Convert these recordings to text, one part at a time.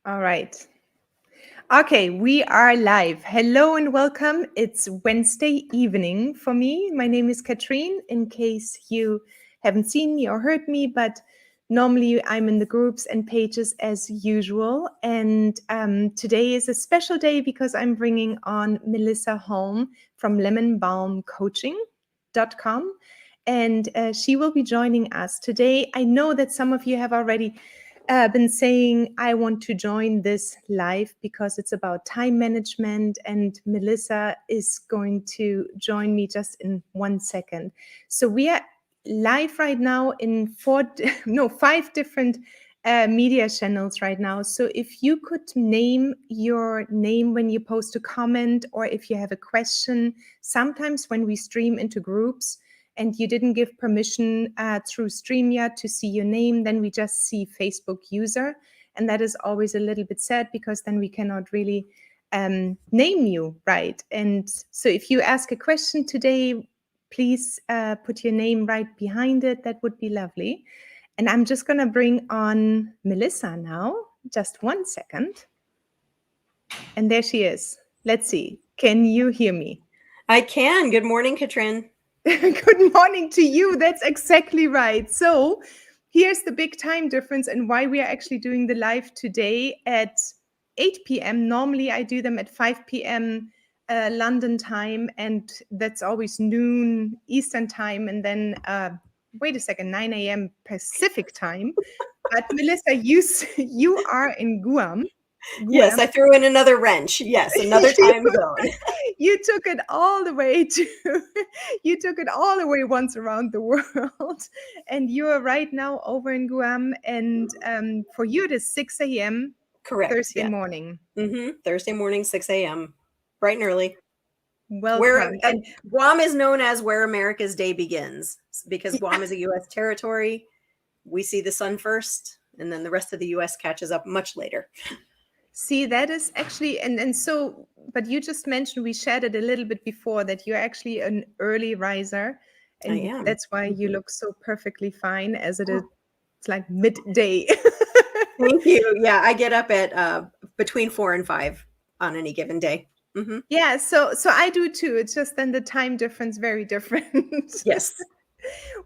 All right. Okay, we are live. Hello and welcome. It's Wednesday evening for me. My name is Katrine, in case you haven't seen me or heard me, but normally I'm in the groups and pages as usual. And today is a special day because I'm bringing on Melissa Holman from Lemon Balm Coaching.com. And she will be joining us today. I know that some of you have already been saying I want to join this live because it's about time management, and Melissa is going to join me just in 1 second. So we are live right now in five different media channels right now. So if you could name your name when you post a comment, or if you have a question, sometimes when we stream into groups and you didn't give permission through StreamYard to see your name, then we just see Facebook user. And that is always a little bit sad because then we cannot really name you, right? And so if you ask a question today, please put your name right behind it. That would be lovely. And I'm just going to bring on Melissa now. Just 1 second. And there she is. Let's see. Can you hear me? I can. Good morning, Katrin. Good morning to you. That's exactly right. So here's the big time difference and why we are actually doing the live today at 8 p.m. Normally I do them at 5 p.m. London time, and that's always noon Eastern time, and then wait a second, 9 a.m. Pacific time. But Melissa, you are in Guam. Yes, I threw in another wrench. Yes, another time zone. You took it all the way once around the world, and you are right now over in Guam, and for you it is 6 a.m. Correct. Thursday morning. Thursday morning, 6 a.m. Bright and early. Welcome. And Guam is known as where America's day begins, because Guam is a U.S. territory. We see the sun first, and then the rest of the U.S. catches up much later. See, that is actually, and so, but you just mentioned, we shared it a little bit before, that you're actually an early riser. And I am. That's why you look so perfectly fine, as it's like midday. Thank you. Yeah, I get up at between 4 and 5 on any given day. Yeah, so I do too. It's just then the time difference very different. Yes.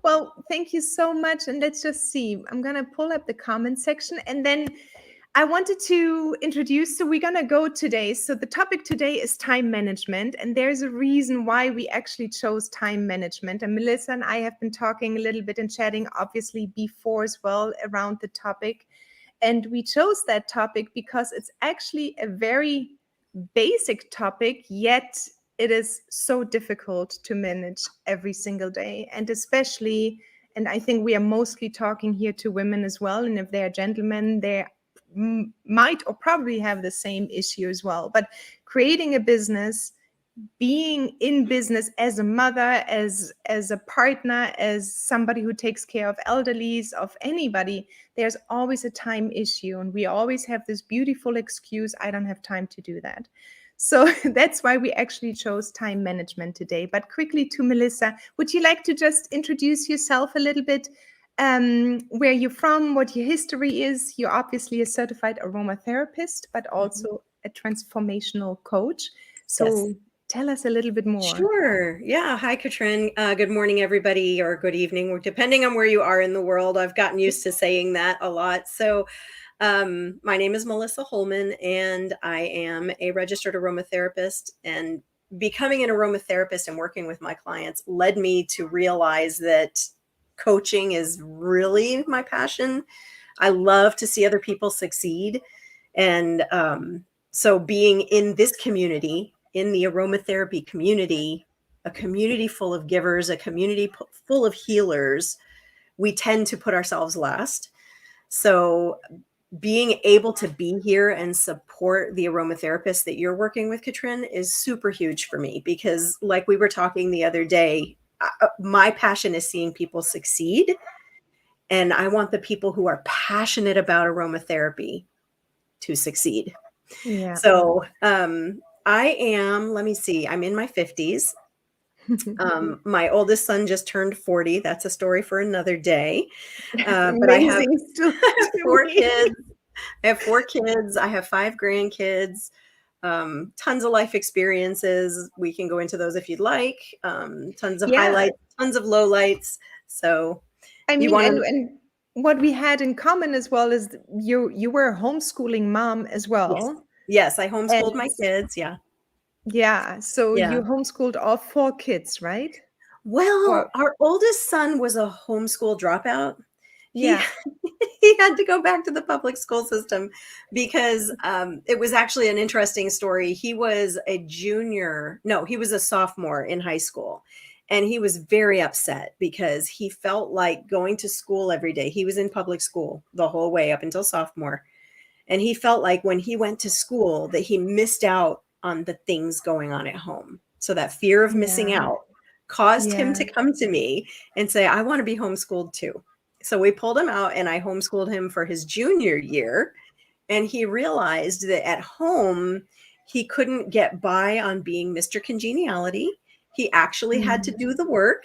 Well, thank you so much. And let's just see. I'm going to pull up the comment section, and then I wanted to introduce, so we're going to go today. So the topic today is time management, and there's a reason why we actually chose time management. And Melissa and I have been talking a little bit and chatting, obviously, before as well around the topic. And we chose that topic because it's actually a very basic topic, yet it is so difficult to manage every single day. And especially, and I think we are mostly talking here to women as well, and if they're gentlemen, they might or probably have the same issue as well. But creating a business, being in business as a mother, as a partner, as somebody who takes care of elderlies, of anybody, there's always a time issue, and we always have this beautiful excuse, I don't have time to do that. So that's why we actually chose time management today. But quickly to Melissa, would you like to just introduce yourself a little bit? Where you're from, what your history is? You're obviously a certified aromatherapist, but also a transformational coach. So Yes. Tell us a little bit more. Sure. Yeah. Hi, Katrin. Good morning, everybody, or good evening, depending on where you are in the world. I've gotten used to saying that a lot. So my name is Melissa Holman, and I am a registered aromatherapist. And becoming an aromatherapist and working with my clients led me to realize that coaching is really my passion. I love to see other people succeed. And so being in this community, in the aromatherapy community, a community full of givers, a community full of healers, we tend to put ourselves last. So being able to be here and support the aromatherapists that you're working with, Katrin, is super huge for me, because like we were talking the other day, my passion is seeing people succeed. And I want the people who are passionate about aromatherapy to succeed. Yeah. So I am, let me see, I'm in my 50s. My oldest son just turned 40. That's a story for another day. But I have 4 kids. I have 4 kids. I have 5 grandkids. Tons of life experiences. We can go into those if you'd like. Tons of Yeah. highlights, tons of lowlights. So I you mean, want to, and what we had in common as well is you were a homeschooling mom as yes, well. yes, I And homeschooled my kids. Yeah. yeah, so Yeah. you homeschooled all 4 kids, right? Or Well, our oldest son was a homeschool dropout. He yeah. he had to go back to the public school system because it was actually an interesting story. He was a junior, no, he was a sophomore in high school. And he was very upset because he felt like going to school every day. He was in public school the whole way up until sophomore. And he felt like when he went to school that he missed out on the things going on at home. So that fear of missing Yeah. out caused him Yeah. to come to me and say, I want to be homeschooled too. So we pulled him out and I homeschooled him for his junior year. And he realized that at home, he couldn't get by on being Mr. Congeniality. He actually had to Mm. do the work.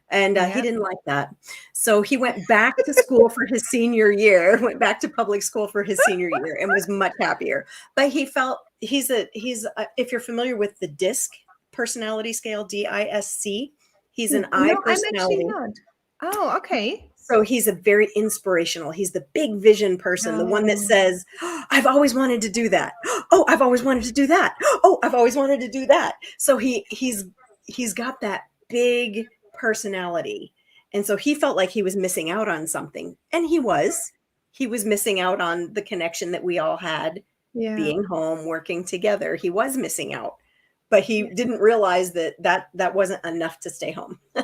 And he Yeah. didn't like that. So he went back to school for his senior year, went back to public school for his senior year and was much happier. But he felt if you're familiar with the DISC personality scale, DISC, he's an I No, I'm actually personality. not. Oh, okay. So he's a very inspirational. He's the big vision person, the one that Oh, says, oh, I've always wanted to do that. Oh, I've always wanted to do that. Oh, I've always wanted to do that. So he's got that big personality. And so he felt like he was missing out on something. And he was. He was missing out on the connection that we all had yeah. being home, working together. He was missing out. But he didn't realize that wasn't enough to stay home. So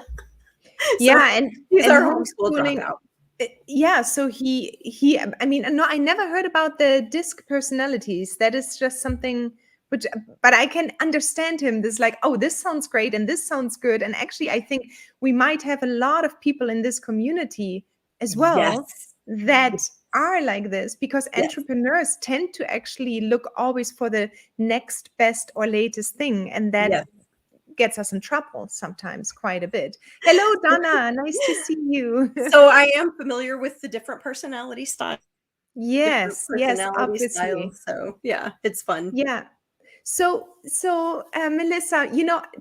Yeah, he's and our homeschool homeschooling, dropout. yeah, so he I mean, no, I never heard about the disc personalities. That is just something which, but I can understand him. This like, oh, this sounds great and this sounds good. And actually, I think we might have a lot of people in this community as well Yes. that are like this, because Yes. entrepreneurs tend to actually look always for the next best or latest thing, and that Yes. gets us in trouble sometimes quite a bit. Hello, Donna. Nice to see you. So I am familiar with the different personality styles, different Yes, yes, personality obviously. styles. So yeah, it's fun. Yeah. So, Melissa,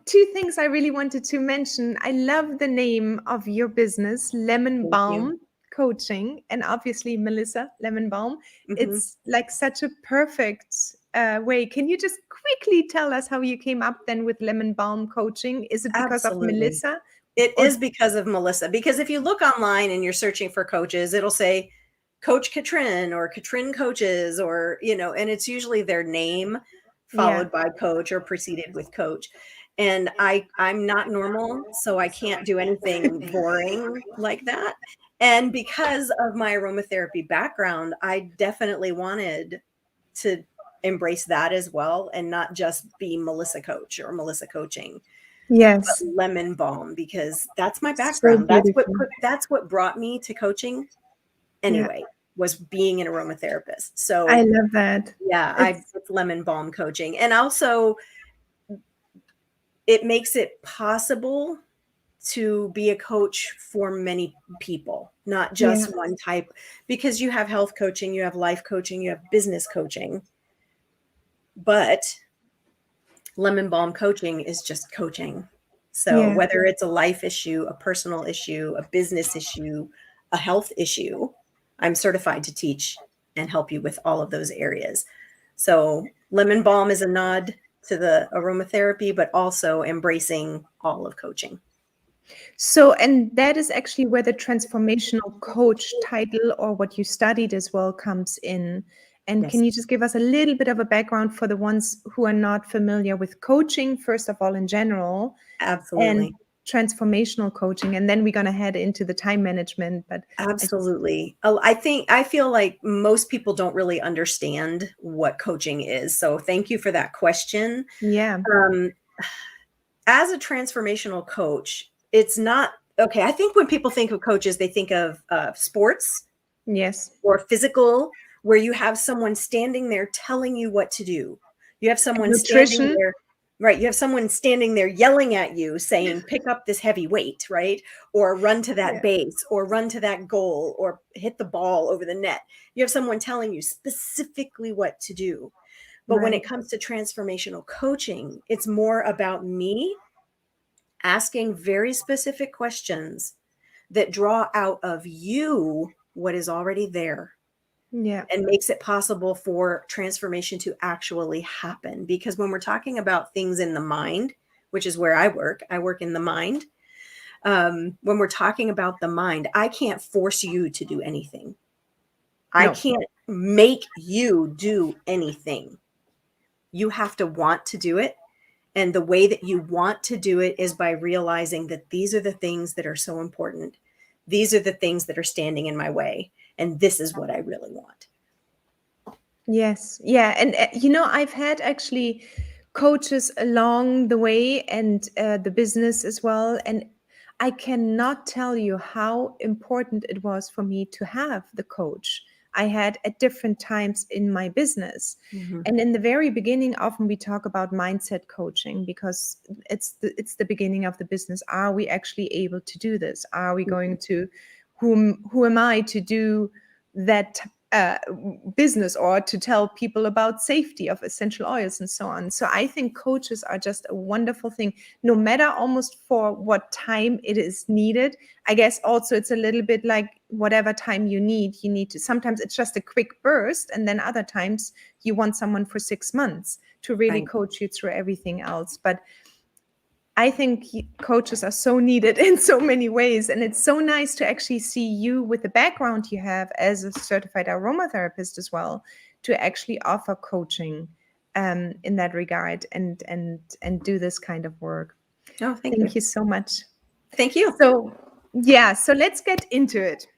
2 things I really wanted to mention. I love the name of your business, Lemon Thank you. Balm Coaching, and obviously Melissa Lemon Balm. Hmm. It's like such a perfect way. Can you just quickly tell us how you came up then with Lemon Balm Coaching? Is it because of Absolutely. Melissa, It or is because of Melissa. Because if you look online and you're searching for coaches, it'll say Coach Katrin or Katrin Coaches, or, and it's usually their name yeah, followed by coach or preceded with coach. And I'm not normal, so I can't do anything boring like that. And because of my aromatherapy background, I definitely wanted to embrace that as well and not just be Melissa Coach or Melissa Coaching, but yes, Lemon Balm, because that's my so background. beautiful. That's what brought me to coaching Yeah, anyway, was being an aromatherapist. So I love that. yeah, It's it's Lemon Balm Coaching. And also it makes it possible to be a coach for many people, not yeah, just one type, because you have health coaching, you have life coaching, you have business coaching, but Lemon Balm Coaching is just coaching. So yeah. whether it's a life issue, a personal issue, a business issue, a health issue, I'm certified to teach and help you with all of those areas. So Lemon Balm is a nod to the aromatherapy, but also embracing all of coaching. So, and that is actually where the transformational coach title, or what you studied as well, comes in. And can Yes, you just give us a little bit of a background for the ones who are not familiar with coaching, first of all, in general, and absolutely. transformational coaching? And then we're going to head into the time management. But I just, Absolutely. I feel like most people don't really understand what coaching is. So thank you for that question. yeah, Um, as a transformational coach, it's not okay. I think when people think of coaches, they think of sports yes, or physical, where you have someone standing there telling you what to do. You have someone standing nutrition, there. Right. You have someone standing there yelling at you saying, pick up this heavy weight, right? Or run to that Yeah. base, or run to that goal, or hit the ball over the net. You have someone telling you specifically what to do. But when it Right. comes to transformational coaching, it's more about me asking very specific questions that draw out of you what is already there Yeah. and makes it possible for transformation to actually happen. Because when we're talking about things in the mind, which is where I work in the mind. When we're talking about the mind, I can't force you to do anything. I No. can't make you do anything. You have to want to do it. And the way that you want to do it is by realizing that these are the things that are so important. These are the things that are standing in my way. And this is what I really want. Yes. Yeah. And, I've had actually coaches along the way and the business as well. And I cannot tell you how important it was for me to have the coach I had at different times in my business. Mhm. And in the very beginning, often we talk about mindset coaching because it's the beginning of the business. Are we actually able to do this? Are we going to who am I to do that business or to tell people about safety of essential oils and so on. So I think coaches are just a wonderful thing, no matter almost for what time it is needed. I guess also it's a little bit like whatever time you need to, sometimes it's just a quick burst. And then other times you want someone for 6 months to really Right. coach you through everything else. But I think coaches are so needed in so many ways. And it's so nice to actually see you with the background you have as a certified aromatherapist as well, to actually offer coaching in that regard and do this kind of work. Oh, thank Thank you. you so much. Thank you. So, yeah, so let's get into it.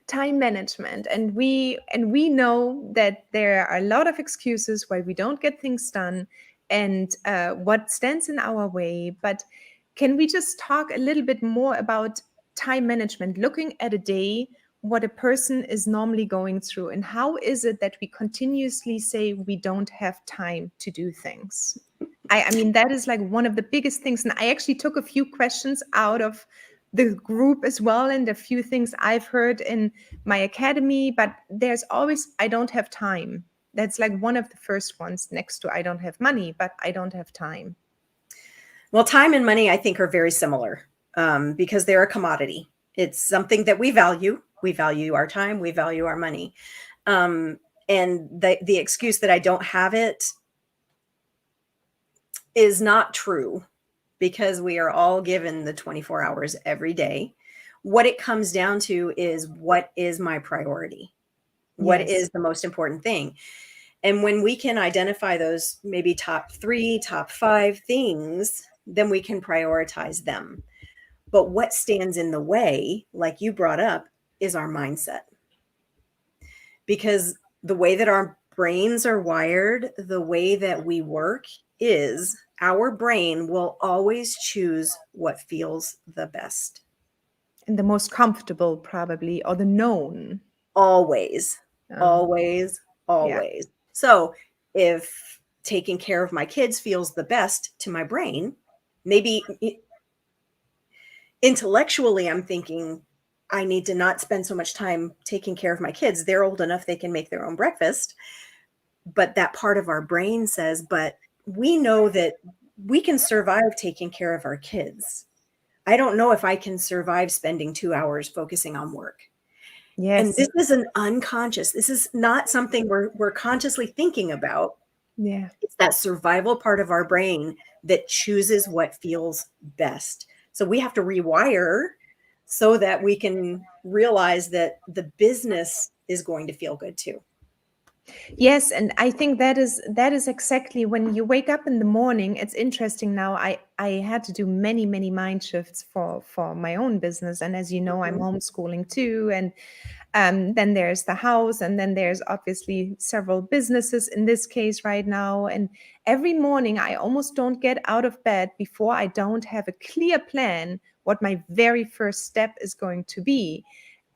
Time management, and we know that there are a lot of excuses why we don't get things done and what stands in our way. But can we just talk a little bit more about time management, looking at a day, what a person is normally going through, and how is it that we continuously say we don't have time to do things? I mean, that is like one of the biggest things. And I actually took a few questions out of the group as well, and a few things I've heard in my academy. But there's always, I don't have time. That's like one of the first ones next to I don't have money, but I don't have time. Well, time and money, I think, are very similar because they're a commodity. It's something that we value. We value our time. We value our money. Um, and the excuse that I don't have it is not true because we are all given the 24 hours every day. What it comes down to is, what is my priority? What Yes. is the most important thing? And when we can identify those maybe top 3, top 5 things, then we can prioritize them. But what stands in the way, like you brought up, is our mindset. Because the way that our brains are wired, the way that we work, is our brain will always choose what feels the best. And the most comfortable, probably, or the known. Always, Oh, always, yeah. always. So if taking care of my kids feels the best to my brain, maybe intellectually I'm thinking I need to not spend so much time taking care of my kids. They're old enough, they can make their own breakfast. But that part of our brain says, but we know that we can survive taking care of our kids. I don't know if I can survive spending 2 hours focusing on work. And Yes. this is an unconscious, this is not something we're consciously thinking about. Yeah. It's that survival part of our brain that chooses what feels best. So we have to rewire so that we can realize that the business is going to feel good too. Yes, and I think that is exactly when you wake up in the morning. It's interesting now. I had to do many mind shifts for my own business, and as you know, I'm Mhm. homeschooling too. And then there's the house, and then there's obviously several businesses in this case right now. And every morning, I almost don't get out of bed before I don't have a clear plan what my very first step is going to be.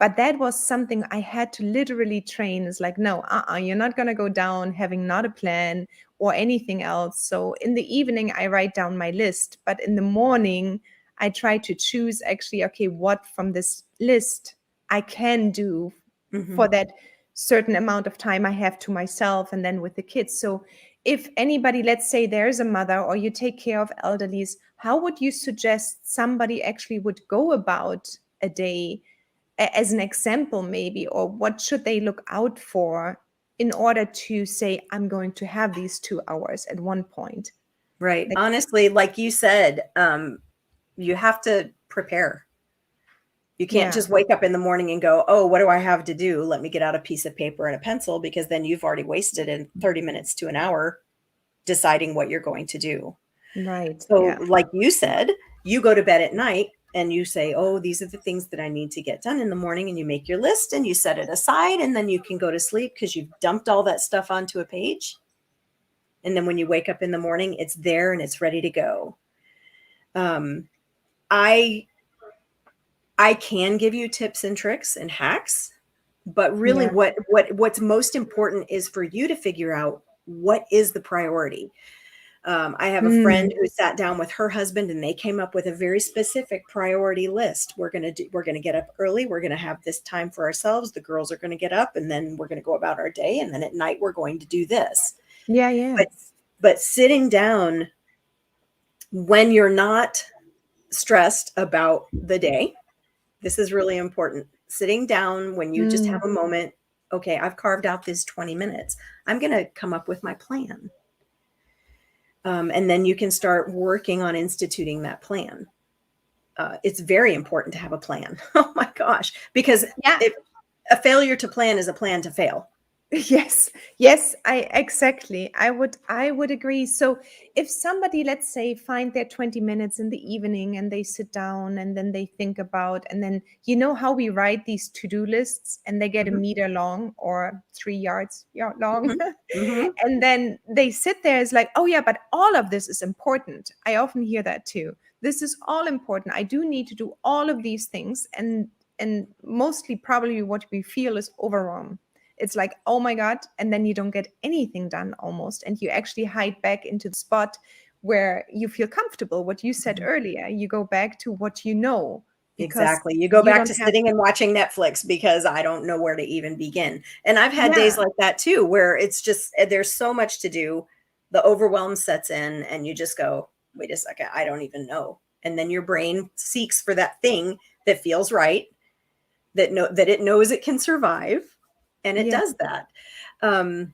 But that was something I had to literally train. It's like, no, you're not going to go down having not a plan or anything else. So in the evening, I write down my list. But in the morning, I try to choose actually, okay, what from this list I can do for Mhm. that certain amount of time I have to myself and then with the kids. So if anybody, let's say there's a mother or you take care of elderlies, how would you suggest somebody actually would go about a day as an example, maybe, or what should they look out for in order to say, I'm going to have these 2 hours at one point? Right. Like, Honestly, like you said, you have to prepare. You can't yeah, just wake up in the morning and go, "Oh, what do I have to do? Let me get out a piece of paper and a pencil," because then you've already wasted in 30 minutes to an hour deciding what you're going to do. right. So, Yeah. like you said, you go to bed at night and you say, "Oh, these are the things that I need to get done in the morning," and you make your list and you set it aside, and then you can go to sleep because you've dumped all that stuff onto a page. And then when you wake up in the morning, it's there and it's ready to go. Um, I I can give you tips and tricks and hacks, but really Yeah. what's most important is for you to figure out what is the priority. I have a friend Mm, who sat down with her husband and they came up with a very specific priority list. We're going to get up early. We're going to have this time for ourselves. The girls are going to get up and then we're going to go about our day. And then at night, we're going to do this. yeah. Yeah. But, but sitting down when you're not stressed about the day, this is really important. Sitting down when you just have Mm, a moment, okay, I've carved out this 20 minutes. I'm going to come up with my plan. And then you can start working on instituting that plan. It's very important to have a plan. Oh my gosh, because yeah. if a failure to plan is a plan to fail. Yes, yes, I exactly. I would agree. So if somebody, let's say, find their 20 minutes in the evening and they sit down and then they think about, and then you know how we write these to-do lists and they get a Mhm, meter long or 3 yards long. mhm, mhm. And then they sit there, it's like, oh yeah, but all of this is important. I often hear that too. This is all important. I do need to do all of these things. And mostly probably what we feel is overwhelm. It's like, oh my God. And then you don't get anything done almost. And you actually hide back into the spot where you feel comfortable. What you said Mhm. earlier, you go back to what you know because Exactly. You go you back don't to have, sitting and watching Netflix because I don't know where to even begin. And I've had days yeah, like that too, where it's just there's so much to do. The overwhelm sets in, and you just go, wait a second, I don't even know. And then your brain seeks for that thing that feels right, that it knows it can survive, and it yeah, does that. Um,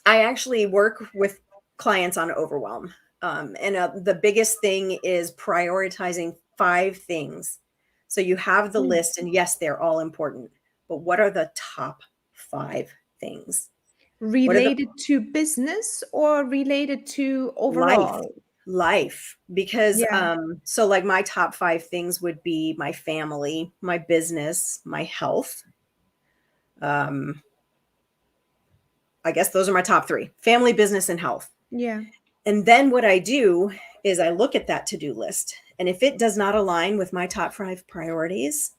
I actually work with clients on overwhelm. And the biggest thing is prioritizing 5 things. So you have the mm. list, and yes, they're all important, but what are the top 5 things? What are the Related to business or related to life? overall? Life, because Yeah, so like my top 5 things would be my family, my business, my health. Um, I guess those are my top 3: family, business, and health. yeah, And then what I do is I look at that to-do list. And if it does not align with my top 5 priorities,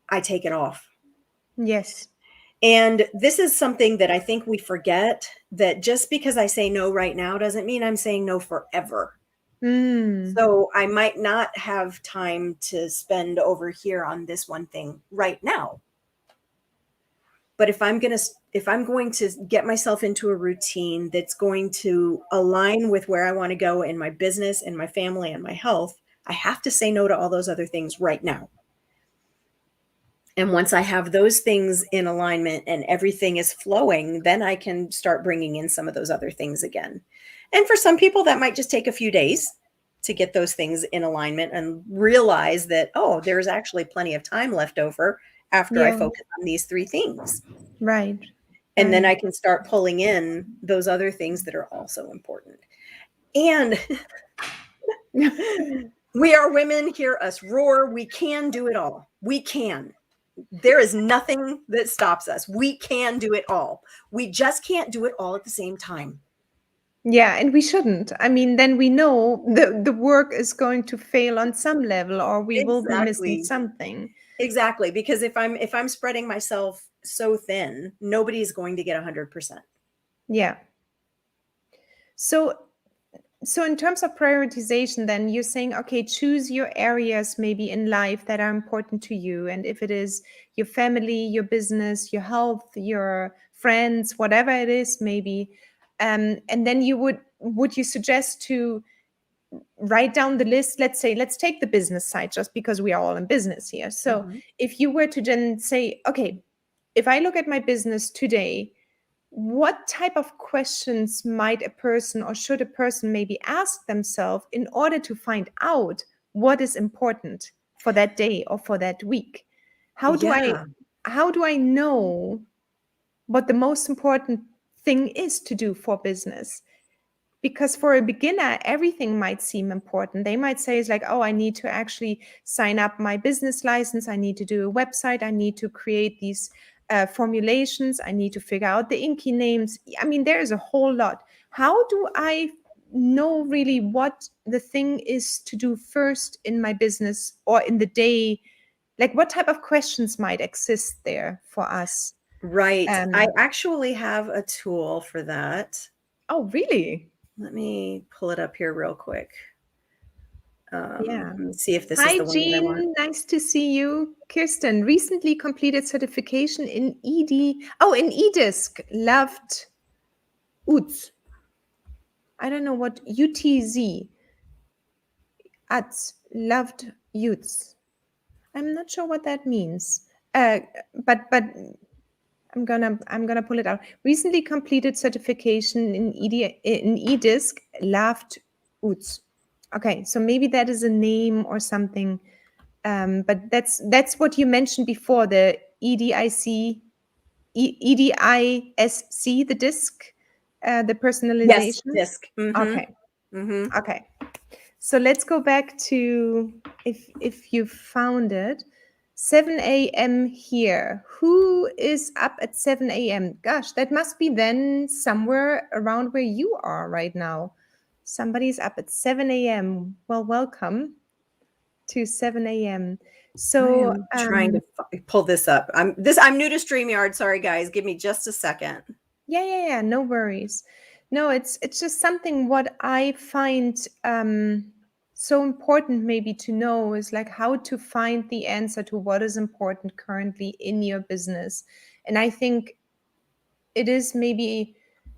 I take it off. yes. And this is something that I think we forget, that just because I say no right now doesn't mean I'm saying no forever. Mm, So I might not have time to spend over here on this one thing right now. But if I'm going to get myself into a routine that's going to align with where I want to go in my business and my family and my health, I have to say no to all those other things right now. And once I have those things in alignment and everything is flowing, then I can start bringing in some of those other things again. And for some people, that might just take a few days to get those things in alignment and realize that, oh, there's actually plenty of time left over after I yeah, focus on these 3 things. right, And then right. I can start pulling in those other things that are also important. And we are women, hear us roar. We can do it all. We can. There is nothing that stops us. We can do it all. We just can't do it all at the same time. Yeah, and we shouldn't. I mean, then we know the work is going to fail on some level or we will be missing Exactly. something. Exactly. Because if I'm spreading myself so thin, nobody's going to get 100%. Yeah. So in terms of prioritization, then you're saying, okay, choose your areas maybe in life that are important to you. And if it is your family, your business, your health, your friends, whatever it is, maybe, and then would you suggest to write down the list? Let's take the business side, just because we are all in business here. So Mm-hmm. if you were to then say, okay, if I look at my business today, what type of questions might a person, or should a person maybe ask themselves in order to find out what is important for that day or for that week? How do I Yeah. know what the most important thing is to do for business? Because for a beginner, everything might seem important. They might say, it's like, oh, I need to actually sign up my business license, I need to do a website, I need to create these formulations, I need to figure out the inky names. I mean, there is a whole lot. How do I know really what the thing is to do first in my business or in the day? Like, what type of questions might exist there for us? Right. I um actually have a tool for that. oh, really? Let me pull it up here real quick. Yeah. Let me see if this is Hi, the one that I want. Jean. Nice to see you. Kirsten recently completed certification in ED. Oh, in eDisc. Loved UTZ. I don't know what UTZ. Ads. Loved youths. I'm not sure what that means. But I'm gonna pull it out. Recently completed certification in eDisc. Loved UTZ. Okay, so maybe that is a name or something. But that's what you mentioned before, the EDISC, the disc, the Yes, personalization. disc. Okay, Mm-hmm. Mm-hmm. okay. So let's go back to, if you found it, 7 a.m. here. Who is up at 7 a.m.? Gosh, that must be then somewhere around where you are right now. Somebody's up at 7 a.m. Well, welcome to 7 a.m. I So, am trying to pull this up. I'm new to StreamYard. Sorry, guys. Give me just a second. yeah, no worries. No, it's just something what I find so important maybe to know is like how to find the answer to what is important currently in your business. And I think it is maybe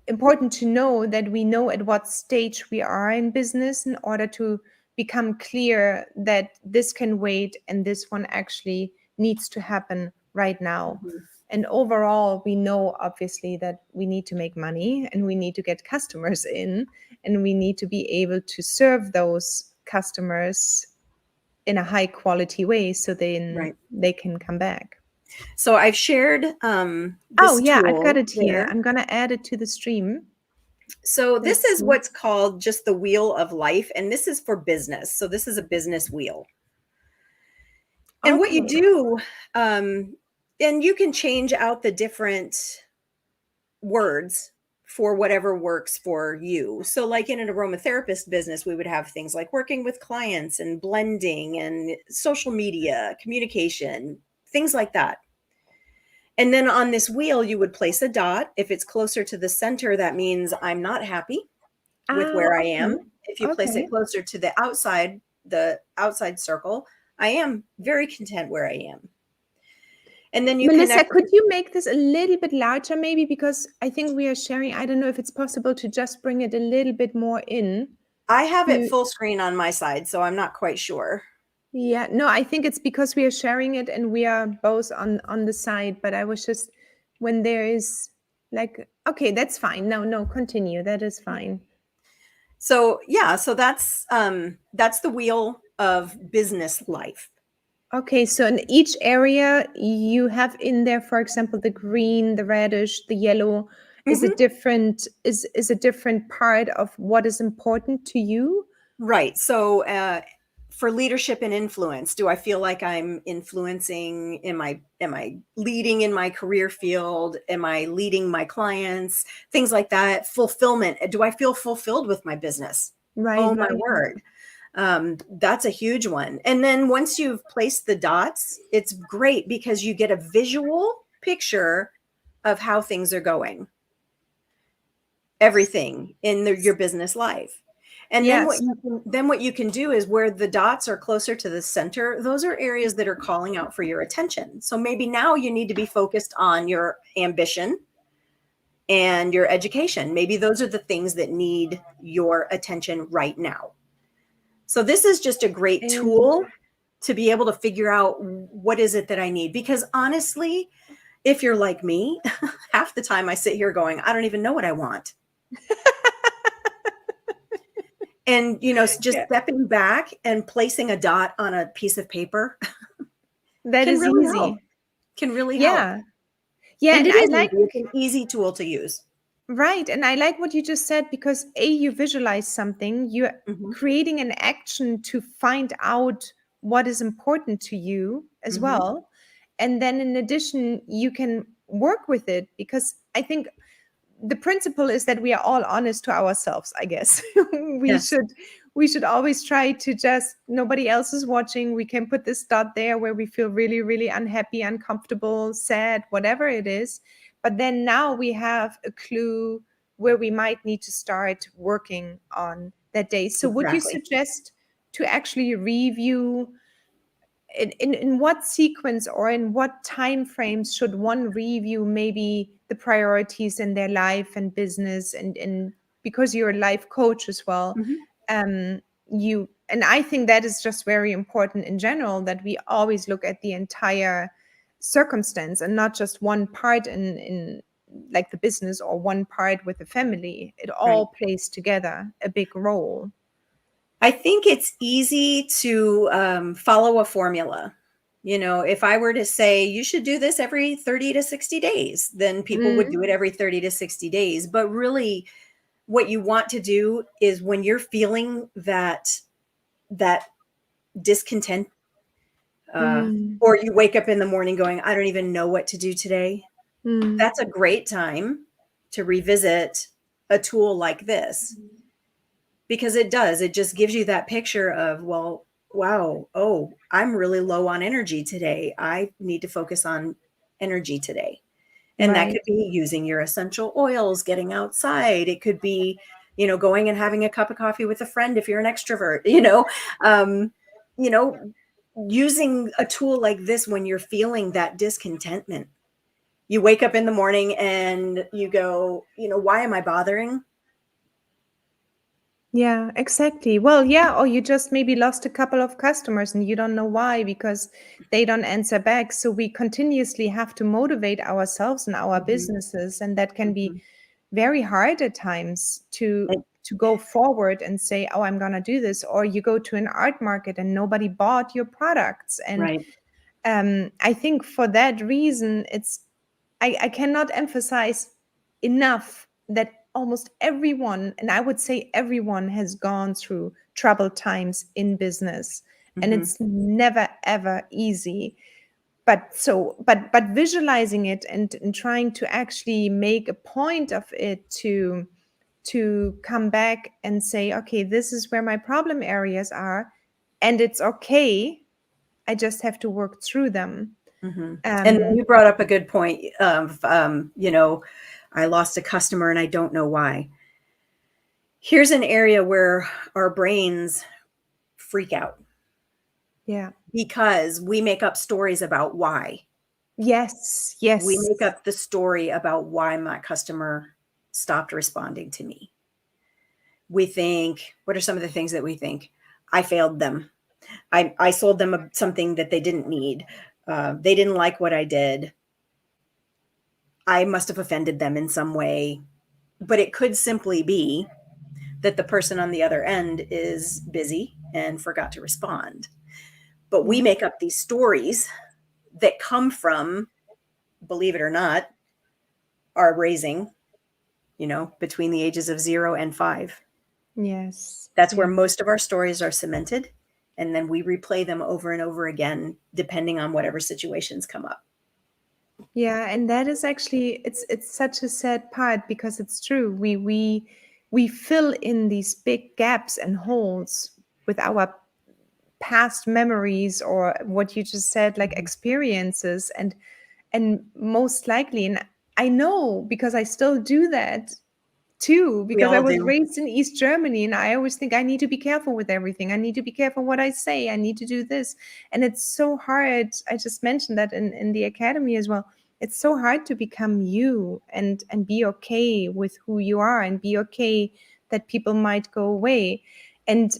important to know that we know at what stage we are in business in order to become clear that this can wait and this one actually needs to happen right now. Mhm. And overall, we know obviously that we need to make money and we need to get customers in, and we need to be able to serve those customers in a high quality way so then Right. they can come back. So I've shared Oh, this yeah, I've got tool it here. there. I'm going to add it to the stream. So this Let's is see. what's called just the wheel of life, and this is for business. So this is a business wheel. And what you Okay. do, and you can change out the different words for whatever works for you. So, like in an aromatherapist business, we would have things like working with clients and blending and social media, communication, things like that. And then on this wheel, you would place a dot. If it's closer to the center, that means I'm not happy with Ah, where I okay. am. If you place Okay. it closer to the outside circle, I am very content where I am. And then you Melissa, connect. could you make this a little bit larger maybe? Because I think we are sharing. I don't know if it's possible to just bring it a little bit more in. I have it To, full screen on my side, so I'm not quite sure. yeah, no, I think it's because we are sharing it and we are both on the side. But I was just, when there is like, okay, that's fine. No, no, continue. That is fine. So yeah, so that's the wheel of business life. Okay, so in each area you have in there, for example, the green, the reddish, the yellow Mhm. is a different part of what is important to you. Right. So for leadership and influence, do I feel like I'm influencing? Am I leading in my career field? Am I leading my clients? Things like that. Fulfillment. Do I feel fulfilled with my business? Right, Oh my right. word. That's a huge one. And then once you've placed the dots, it's great because you get a visual picture of how things are going, everything in your business life. And then Yes. what you can do is where the dots are closer to the center, those are areas that are calling out for your attention. So maybe now you need to be focused on your ambition and your education. Maybe those are the things that need your attention right now. So this is just a great And tool to be able to figure out what is it that I need. Because honestly, if you're like me, half the time I sit here going, I don't even know what I want. And, just yeah, stepping back and placing a dot on a piece of paper that can is really help. easy. Can really help. Yeah. Yeah. And And it I is like, easy. It's an easy tool to use. right. And I like what you just said because you visualize something, you're Hmm. creating an action to find out what is important to you as Hmm. well. And then in addition, you can work with it because I think the principle is that we are all honest to ourselves, I guess. we Yes. should we should always try to just nobody else is watching. We can put this dot there where we feel really, really unhappy, uncomfortable, sad, whatever it is. But then now we have a clue where we might need to start working on that day. So would you Exactly. suggest to actually review in what sequence or in what time frames should one review maybe the priorities in their life and business and because you're a life coach as well, Hmm. um you and I think that is just very important in general that we always look at the entire circumstance and not just one part in like the business or one part with the family. It Right. all plays together a big role. I think it's easy to follow a formula. If I were to say you should do this every 30 to 60 days, then people would Mm, do it every 30 to 60 days. But really, what you want to do is when you're feeling that discontent, mm, or you wake up in the morning going, I don't even know what to do today. mm. That's a great time to revisit a tool like this because it just gives you that picture of, well, wow, oh, I'm really low on energy today. I need to focus on energy today. And that Right. could be using your essential oils, getting outside. It could be, going and having a cup of coffee with a friend if you're an extrovert, um, you know, using a tool like this when you're feeling that discontentment. You wake up in the morning and you go, why am I bothering? Yeah, exactly. Well, yeah, or you just maybe lost a couple of customers and you don't know why because they don't answer back. So we continuously have to motivate ourselves and our Hmm. businesses, and that can be Hmm. very hard at times to go forward and say, "Oh, I'm gonna do this." Or you go to an art market and nobody bought your products, and Right. I think for that reason, I cannot emphasize enough that almost everyone, and I would say everyone, has gone through troubled times in business, and Hmm. it's never ever easy. But visualizing it and trying to actually make a point of it to come back and say, okay, this is where my problem areas are, and it's okay. I just have to work through them. Hmm. And Um, you brought up a good point of, I lost a customer and I don't know why. Here's an area where our brains freak out yeah. because we make up stories about why. Yes, We make yes. up the story about why my customer stopped responding to me. We think, what are some of the things that we think? I failed them. I sold them something that they didn't need. They didn't like what I did. I must have offended them in some way. But it could simply be that the person on the other end is busy and forgot to respond. But we Yeah. make up these stories that come from, believe it or not, our raising, between the ages of 0 and 5. Yes. That's where Yeah. most of our stories are cemented. And then we replay them over and over again, depending on whatever situations come up. Yeah, and that is actually it's such a sad part because it's true. We fill in these big gaps and holes with our past memories, or what you just said, like experiences, and most likely, and I know because I still do that too, We because I all was do. raised in East Germany, and I always think I need to be careful with everything. I need to be careful what I say. I need to do this. And it's so hard. I just mentioned that in the academy as well. It's so hard to become you and be okay with who you are, and be okay that people might go away. And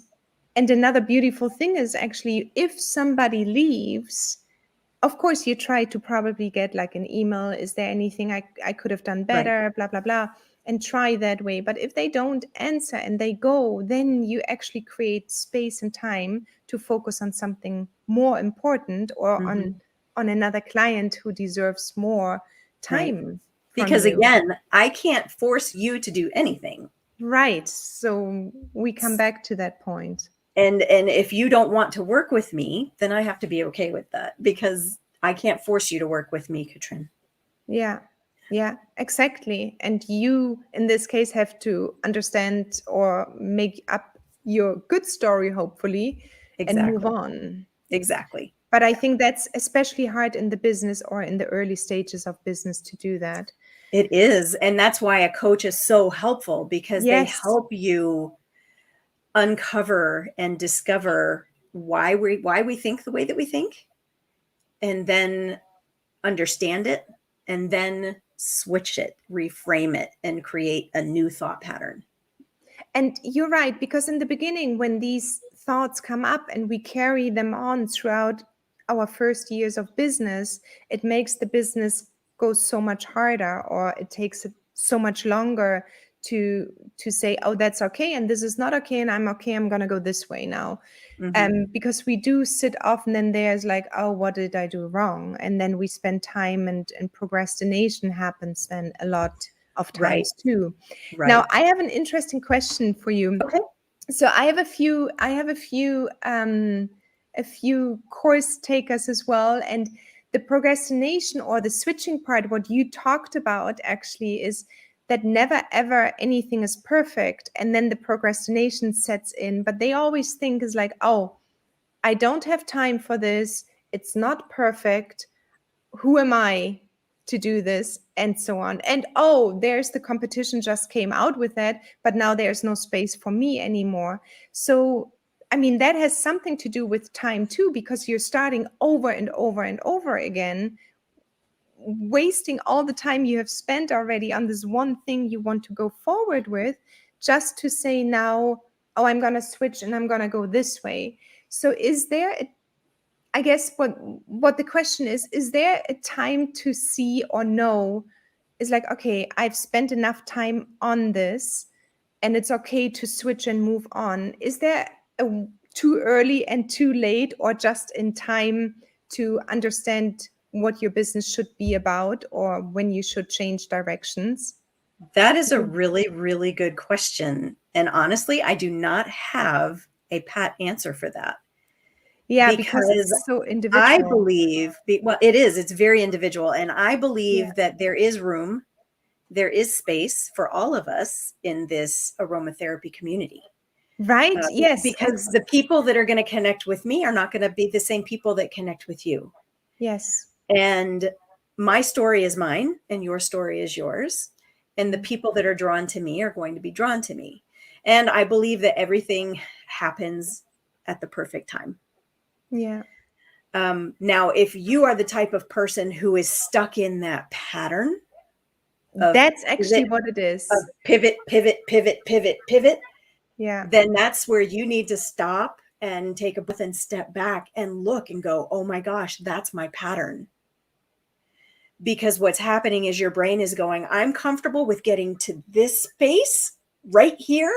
another beautiful thing is actually, if somebody leaves, of course you try to probably get like an email, is there anything I could have done Right. better, blah blah blah, and try that way. But if they don't answer and they go, then you actually create space and time to focus on something more important, or Hmm. on another client who deserves more Right. time from Because you. again, I can't force you to do anything. Right, so we come back to that point. And if you don't want to work with me, then I have to be okay with that, because I can't force you to work with me, Katrin. Yeah, yeah, exactly. And you, in this case, have to understand or make up your good story, hopefully, and move Exactly. on. Exactly. But I think that's especially hard in the business, or in the early stages of business, to do that. It is. And that's why a coach is so helpful, because they Yes. help you uncover and discover why we think the way that we think, and then understand it, and then switch it, reframe it, and create a new thought pattern. And you're right, because in the beginning, when these thoughts come up and we carry them on throughout our first years of business, it makes the business go so much harder, or it takes so much longer to say, oh, that's okay, and this is not okay, and I'm okay, I'm gonna go this way now. Hmm. Because we do sit often, and there's like, oh, what did I do wrong? And then we spend time, and procrastination happens then a lot of Right. times too. Now, Right. I have an interesting question for you. Okay. So I have a few course takers as well, and the procrastination or the switching part, what you talked about actually, is that never ever anything is perfect, and then the procrastination sets in. But they always think is like, oh, I don't have time for this, it's not perfect, who am I to do this, and so on. And oh, there's the competition just came out with that, but now there's no space for me anymore. So I mean, that has something to do with time too, because you're starting over and over and over again, wasting all the time you have spent already on this one thing you want to go forward with, just to say now, oh, I'm going to switch and I'm going to go this way. So is there a, I guess what the question is there a time to see or know, is like, okay, I've spent enough time on this, and it's okay to switch and move on? Is there a too early and too late, or just in time, to understand what your business should be about, or when you should change directions? That is a really, really good question. And honestly, I do not have a pat answer for that, Yeah, because because it's so I individual. believe, well, it is, it's very individual. And I Yeah. believe that there is room, there is space for all of us in this aromatherapy community. Right. Yes. Because the people that are going to connect with me are not going to be the same people that connect with you. Yes. And my story is mine, and your story is yours. And the people that are drawn to me are going to be drawn to me. And I believe that everything happens at the perfect time. Yeah. Now, if you are the type of person who is stuck in that pattern of That's actually what it is. pivot, pivot, pivot, pivot, pivot, Yeah. then that's where you need to stop and take a breath and step back and look and go, oh my gosh, that's my pattern. Because what's happening is your brain is going, I'm comfortable with getting to this space right here.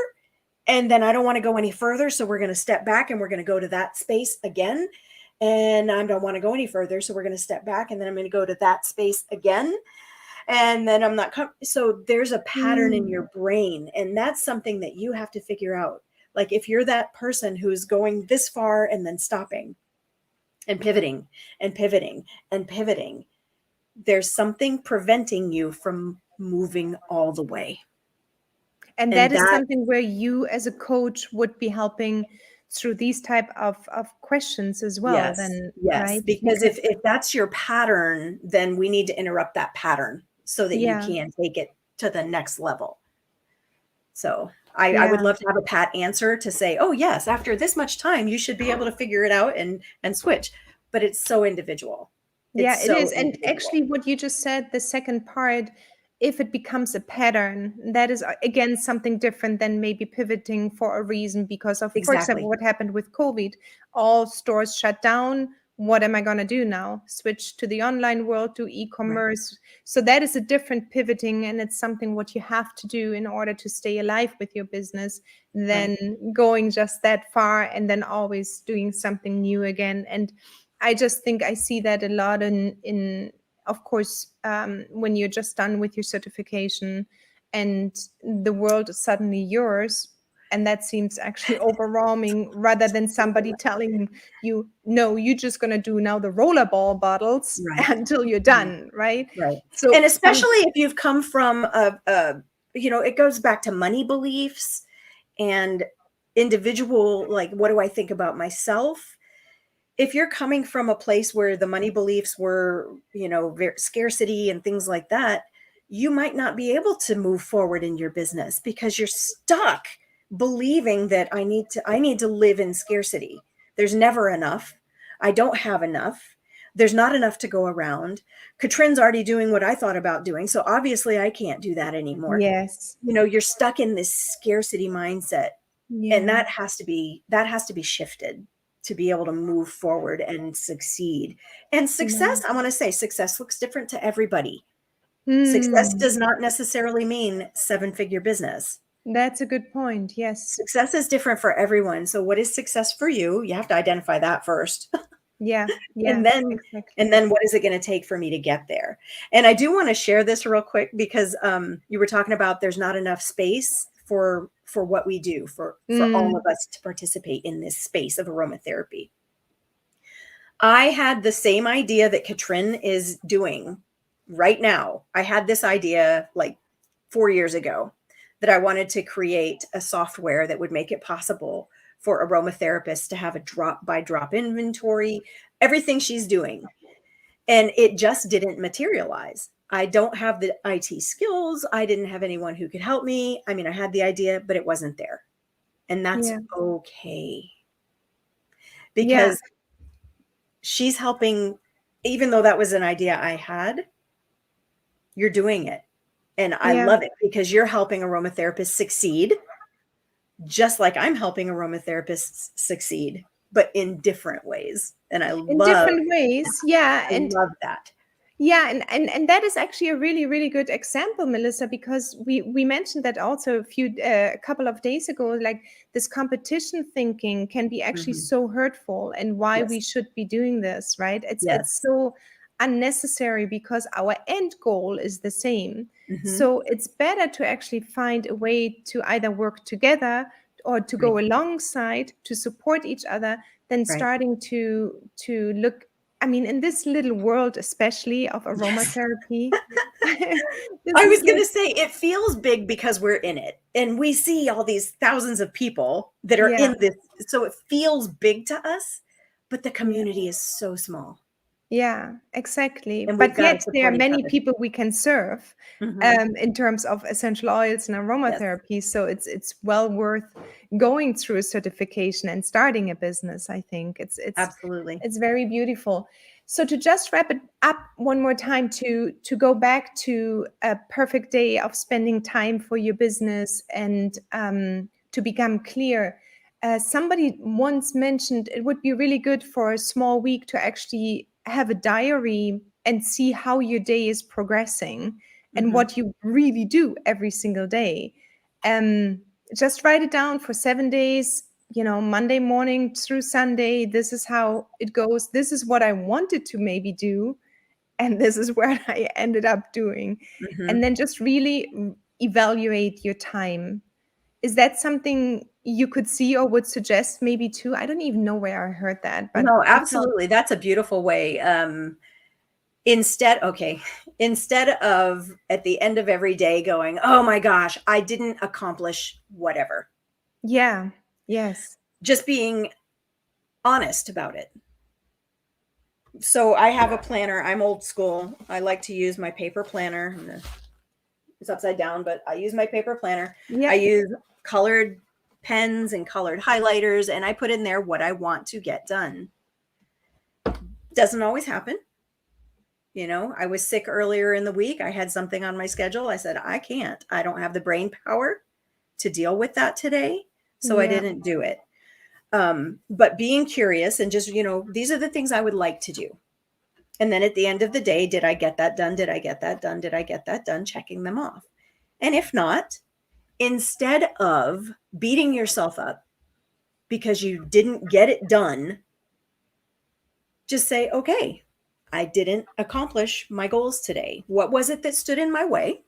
And then I don't want to go any further. So we're going to step back and we're going to go to that space again. And I don't want to go any further. So we're going to step back and then I'm going to go to that space again. And then I'm not so there's a pattern in Mm. your brain, and that's something that you have to figure out. Like if you're that person who's going this far and then stopping and pivoting and pivoting and pivoting, there's something preventing you from moving all the way. And And that is that something where you, as a coach, would be helping through these type of questions as well, Yes, then, yes, right? because Because if that's your pattern, then we need to interrupt that pattern so that you yeah, can take it to the next level. So I would yeah, love to have a pat answer to say, oh yes, after this much time, you should be able to figure it out and switch. But it's so individual. yeah, It's it so is. And individual. actually, what you just said, the second part, if it becomes a pattern, that is again something different than maybe pivoting for a reason because of, for example, Exactly. what happened with COVID. All stores shut down. What am I going to do now? Switch to the online world, do Right. e-commerce. So that is a different pivoting, and it's something what you have to do in order to stay alive with your business Right. than going just that far and then always doing something new again. And I just think I see that a lot in of course, when you're just done with your certification and the world is suddenly yours, and that seems actually overwhelming rather than somebody telling you, no, you're just going to do now the rollerball bottles Right. until you're Right. done, right? Right. So And some, especially if you've come from it goes back to money beliefs and individual, like, what do I think about myself? If you're coming from a place where the money beliefs were, scarcity and things like that, you might not be able to move forward in your business because you're stuck believing that I need to live in scarcity. There's never enough. I don't have enough. There's not enough to go around. Katrin's already doing what I thought about doing, so obviously I can't do that anymore. yes, You're stuck in this scarcity mindset, and yeah, that has to be shifted to be able to move forward and succeed. And yeah. success, I want to say, success looks different to everybody. Success Hmm, does not necessarily mean seven-figure business. that's a good point. Yes. Success is different for everyone. So what is success for you? You have to identify that first. Yeah, and yeah, then and exactly. then what is it going to take for me to get there? And I do want to share this real quick because you were talking about there's not enough space for what we do, for all Mm, of us to participate in this space of aromatherapy. I had the same idea that Katrin is doing right now. I had this idea like 4 years ago that I wanted to create a software that would make it possible for aromatherapists to have a drop by drop inventory, everything she's doing. And it just didn't materialize. I don't have the IT skills. I didn't have anyone who could help me. I mean, I had the idea, but it wasn't there. And that's yeah, okay yeah, because she's helping. Even though that was an idea I had, you're doing it. And I yeah. love it because you're helping aromatherapists succeed, just like I'm helping aromatherapists succeed, but in different ways. And I In love, different ways, yeah. I love that. Yeah, and that is actually a really really good example, Melissa, because we mentioned that also a couple of days ago. Like, this competition thinking can be actually Hmm. so hurtful, and why we Yes. should be doing this, right? It's Yes. so unnecessary because our end goal is the same. Hmm. So it's better to actually find a way to either work together or to Right. go alongside to support each other than Right. starting to look. I mean, in this little world, especially of Yes. aromatherapy, this I is was going like, to say it feels big because we're in it and we see all these thousands of people that are yeah, in this. So it feels big to us, but the yeah, community is so small yeah, exactly. and we've But got to yet, there are support each many other. people we can serve Hmm. in terms of essential oils and Yes, aromatherapy. So it's well worth going through a certification and starting a business. I think absolutely. it's very beautiful. So to just wrap it up one more time, to go back to a perfect day of spending time for your business and to become clear. Somebody once mentioned it would be really good for a small week to actually have a diary and see how your day is progressing and Hmm. what you really do every single day. Um, just write it down for 7 days, Monday morning through Sunday. This is how it goes. This is what I wanted to maybe do. And this is where I ended up doing. Hmm. And then just really evaluate your time. Is that something you could see or would suggest maybe too? I don't even know where I heard that, but No, I felt, absolutely. That's a beautiful way. Okay, instead of at the end of every day going, oh my gosh, I didn't accomplish whatever. yeah, yes, just being honest about it. So I have a planner. I'm old school. I like to use my paper planner. It's upside down, but I use my paper planner. Yeah. I use colored pens and colored highlighters, and I put in there what I want to get done. Doesn't always happen. I was sick earlier in the week. I had something on my schedule. I said, I can't. I don't have the brain power to deal with that today. So I Yeah. didn't do it. But being curious and just, these are the things I would like to do. And then at the end of the day, did I get that done? Did I get that done? Did I get that done? Checking them off. And if not, instead of beating yourself up because you didn't get it done, just say, okay, I didn't accomplish my goals today. What was it that stood in my way?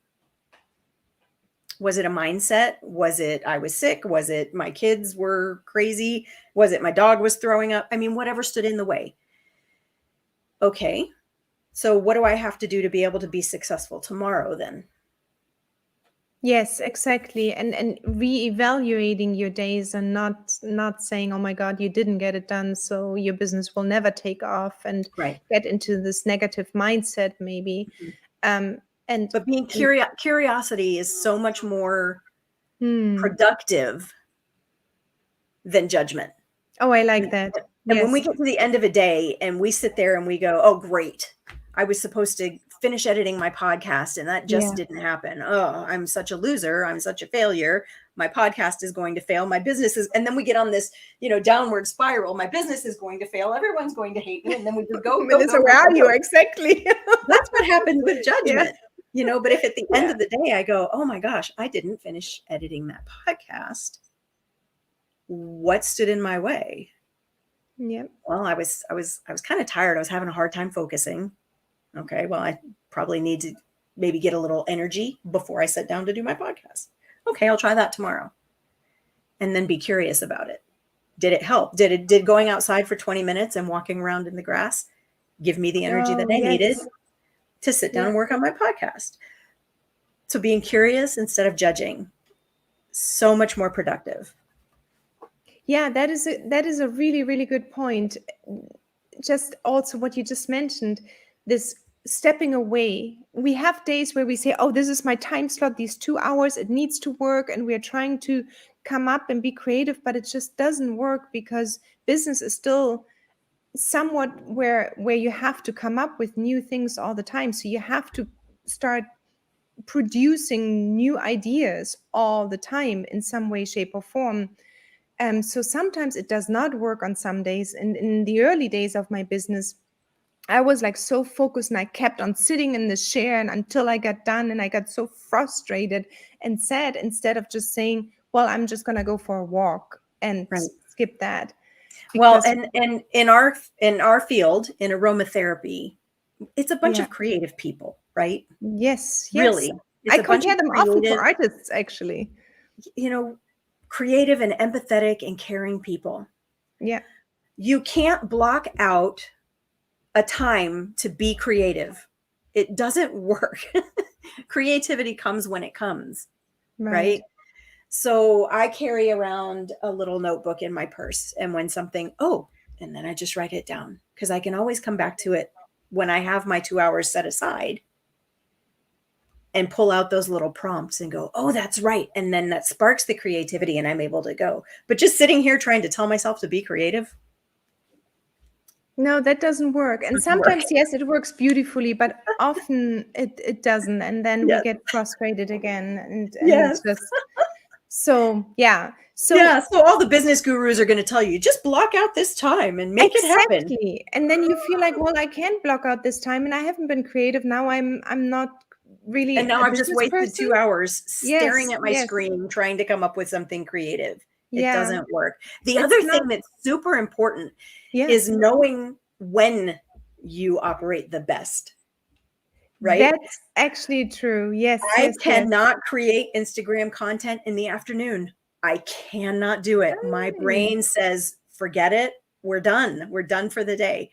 Was it a mindset? Was it I was sick? Was it my kids were crazy? Was it my dog was throwing up? I mean, whatever stood in the way. Okay, so what do I have to do to be able to be successful tomorrow then? Yes, exactly. And reevaluating your days and not saying, "Oh my God, you didn't get it done, so your business will never take off," and Right. get into this negative mindset maybe. Mhm. Um, and But being curiosity is so much more hmm. productive than judgment. Oh, I like And that. and when we Yes. get to the end of a day and we sit there and we go, "Oh, great. I was supposed to finish editing my podcast and that just Yeah. didn't happen. Oh, I'm such a loser. I'm such a failure. My podcast is going to fail. My business is," and then we get on this, downward spiral. My business is going to fail. Everyone's going to hate me. And then we just go, go, Melissa, go, go, where are go, you? go. Exactly. That's what happens with Yeah. judgment. But if at the end Yeah. of the day I go, "Oh my gosh, I didn't finish editing that podcast. What stood in my way?" Yeah. Well, I was kind of tired. I was having a hard time focusing. Okay, well, I probably need to maybe get a little energy before I sit down to do my podcast. Okay, I'll try that tomorrow. And then be curious about it. Did it help? Did going outside for 20 minutes and walking around in the grass give me the energy that Oh, I needed yes. to sit down Yeah. and work on my podcast? So being curious instead of judging, so much more productive. Yeah, that is a really, really good point. Just also what you just mentioned, this stepping away. We have days where we say, "Oh, this is my time slot, these 2 hours, it needs to work," and we are trying to come up and be creative, but it just doesn't work because business is still somewhat where you have to come up with new things all the time. So you have to start producing new ideas all the time in some way, shape, or form. So sometimes it does not work on some days. And in the early days of my business, I was like so focused and I kept on sitting in the chair and until I got done, and I got so frustrated and sad instead of just saying, "Well, I'm just going to go for a walk and Right. skip that." Well, Because, and in our field, in aromatherapy, it's a bunch yeah, of creative people, right? yes, yes. Really. It's I a bunch of compare them often to creative, artists, actually. you know, creative and empathetic and caring people. Yeah, You can't block out a time to be creative. It doesn't work. Creativity comes when it comes, right. right? So I carry around a little notebook in my purse. And when something, and then I just write it down because I can always come back to it when I have my 2 hours set aside and pull out those little prompts and go, "Oh, that's right." And then that sparks the creativity and I'm able to go. But just sitting here trying to tell myself to be creative No, that doesn't work. And doesn't work. sometimes, yes, it works beautifully, but often it doesn't. And then we Yes. get frustrated again. And Yes. just so, yeah. So Yeah. So all the business gurus are going to tell you, just block out this time and make it happen. exactly. And then you feel like, well, I can't block out this time and I haven't been creative. Now I'm not And really now a I've just business wasted person. 2 hours staring Yes, at my yes. screen trying to come up with something creative. It Yeah. doesn't work. The It's other not, thing that's super important yeah. is knowing when you operate the best, right? That's actually true. Yes, I yes, yes. cannot create Instagram content in the afternoon. I cannot do it. My Mm. brain says, forget it. We're done. We're done for the day.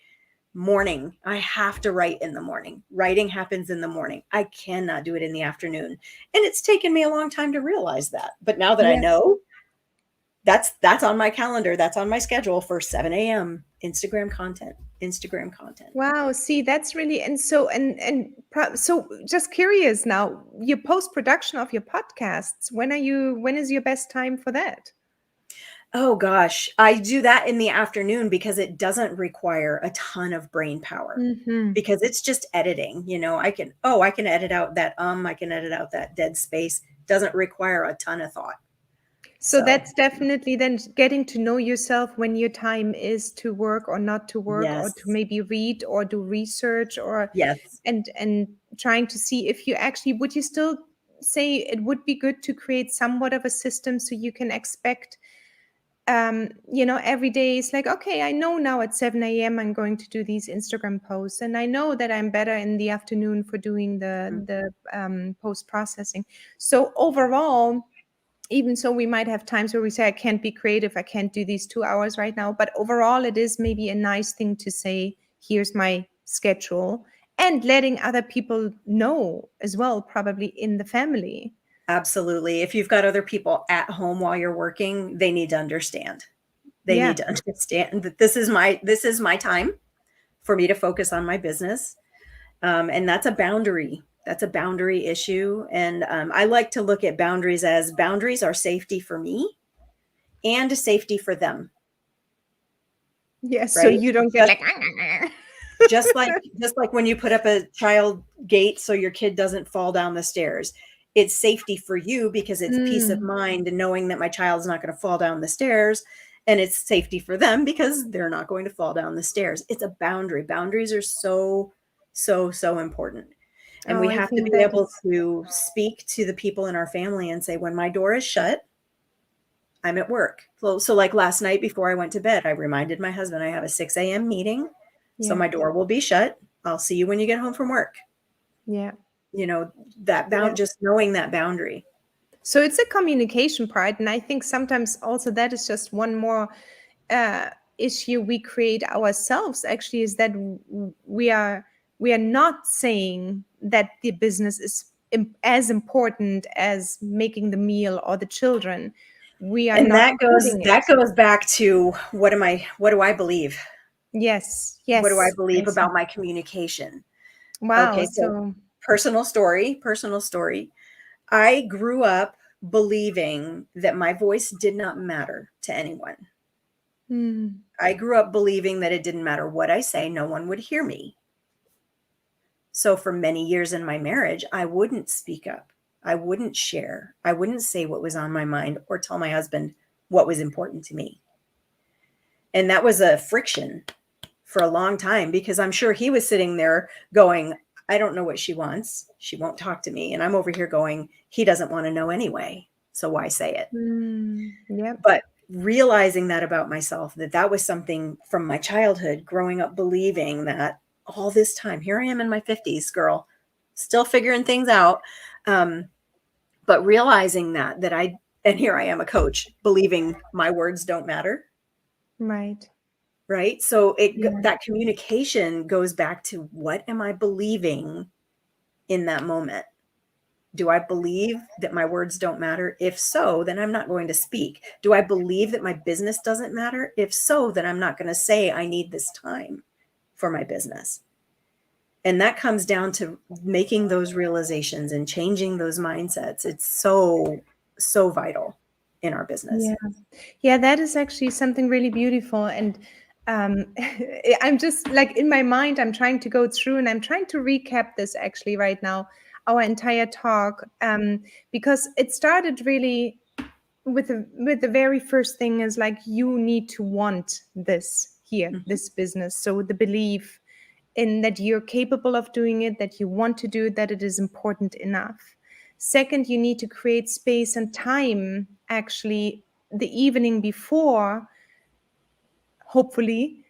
Morning. I have to write in the morning. Writing happens in the morning. I cannot do it in the afternoon. And it's taken me a long time to realize that. But now that I Yes. know, that's on my calendar. That's on my schedule for 7 a.m. Instagram content. Instagram content. Wow, see, that's really, and so so just curious now, your post-production of your podcasts, when is your best time for that? Oh gosh, I do that in the afternoon because it doesn't require a ton of brain power. Hmm. Because it's just editing, I can edit out that I can edit out that dead space. Doesn't require a ton of thought. So So, that's definitely then getting to know yourself when your time is to work or not to work, or to yes. maybe read or do research, or Yes. and trying to see if you actually, would you still say it would be good to create somewhat of a system so you can expect, every day is like, okay, I know now at 7 a.m. I'm going to do these Instagram posts, and I know that I'm better in the afternoon for doing the post processing. So overall, even so, we might have times where we say, I can't be creative, I can't do these 2 hours right now. But overall, it is maybe a nice thing to say, here's my schedule, and letting other people know as well, probably in the family. Absolutely. If you've got other people at home while you're working, they need to understand. They need Yeah. to understand that this is my time for me to focus on my business. And that's a boundary. That's a boundary issue. And I like to look at boundaries as boundaries are safety for me and safety for them, Yes. So right? you don't get Just like, just like when you put up a child gate so your kid doesn't fall down the stairs. It's safety for you because it's peace of mm, mind and knowing that my child's not going to fall down the stairs, and it's safety for them because they're not going to fall down the stairs. It's a boundary. Boundaries are so so important. And oh, we I have to think be that able is, to speak to the people in our family and say, when my door is shut, I'm at work. So like last night before I went to bed, I reminded my husband I have a 6 a.m. meeting. So yeah, my door will be shut. I'll see you when you get home from work. yeah, You know, that yeah. just knowing that boundary. So it's a communication part. And I think sometimes also that is just one more uh, issue we create ourselves, actually, is that we are not saying that the business is as important as making the meal or the children. We are And not that goes putting that it. goes back to what do I believe? Yes, What do I yes, I believe see. about my communication? Wow. Okay, so So, personal story. I grew up believing that my voice did not matter to anyone. hmm, I grew up believing that it didn't matter what I say, no one would hear me. So for many years in my marriage, I wouldn't speak up. I wouldn't share. I wouldn't say what was on my mind or tell my husband what was important to me. And that was a friction for a long time because I'm sure he was sitting there going, I don't know what she wants. She won't talk to me. And I'm over here going, he doesn't want to know anyway. So why say it? yep, But realizing that about myself, that was something from my childhood, growing up believing that all this time, here I am in my 50s, girl, still figuring things out. Um, but realizing and here I am a coach, believing my words don't matter. right. Right. So Yeah. that communication goes back to, what am I believing in that moment? Do I believe that my words don't matter? If so, then I'm not going to speak. Do I believe that my business doesn't matter? If so, then I'm not going to say I need this time for my business. And that comes down to making those realizations and changing those mindsets. It's so, so vital in our business. Yeah. Yeah, that is actually something really beautiful. And I'm just like, in my mind, I'm trying to go through and I'm trying to recap this actually right now, our entire talk, because it started really with the very first thing is like, you need to want this here, Mhm. this business. So the belief in that you're capable of doing it, that you want to do it, that it is important enough. Second, you need to create space and time, actually, the evening before, hopefully,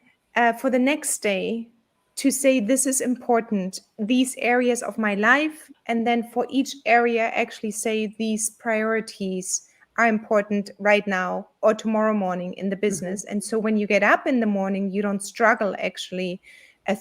for the next day, to say, this is important, these areas of my life. And then for each area, actually say, these priorities are important right now or tomorrow morning in the Mhm. business. And so when you get up in the morning, you don't struggle actually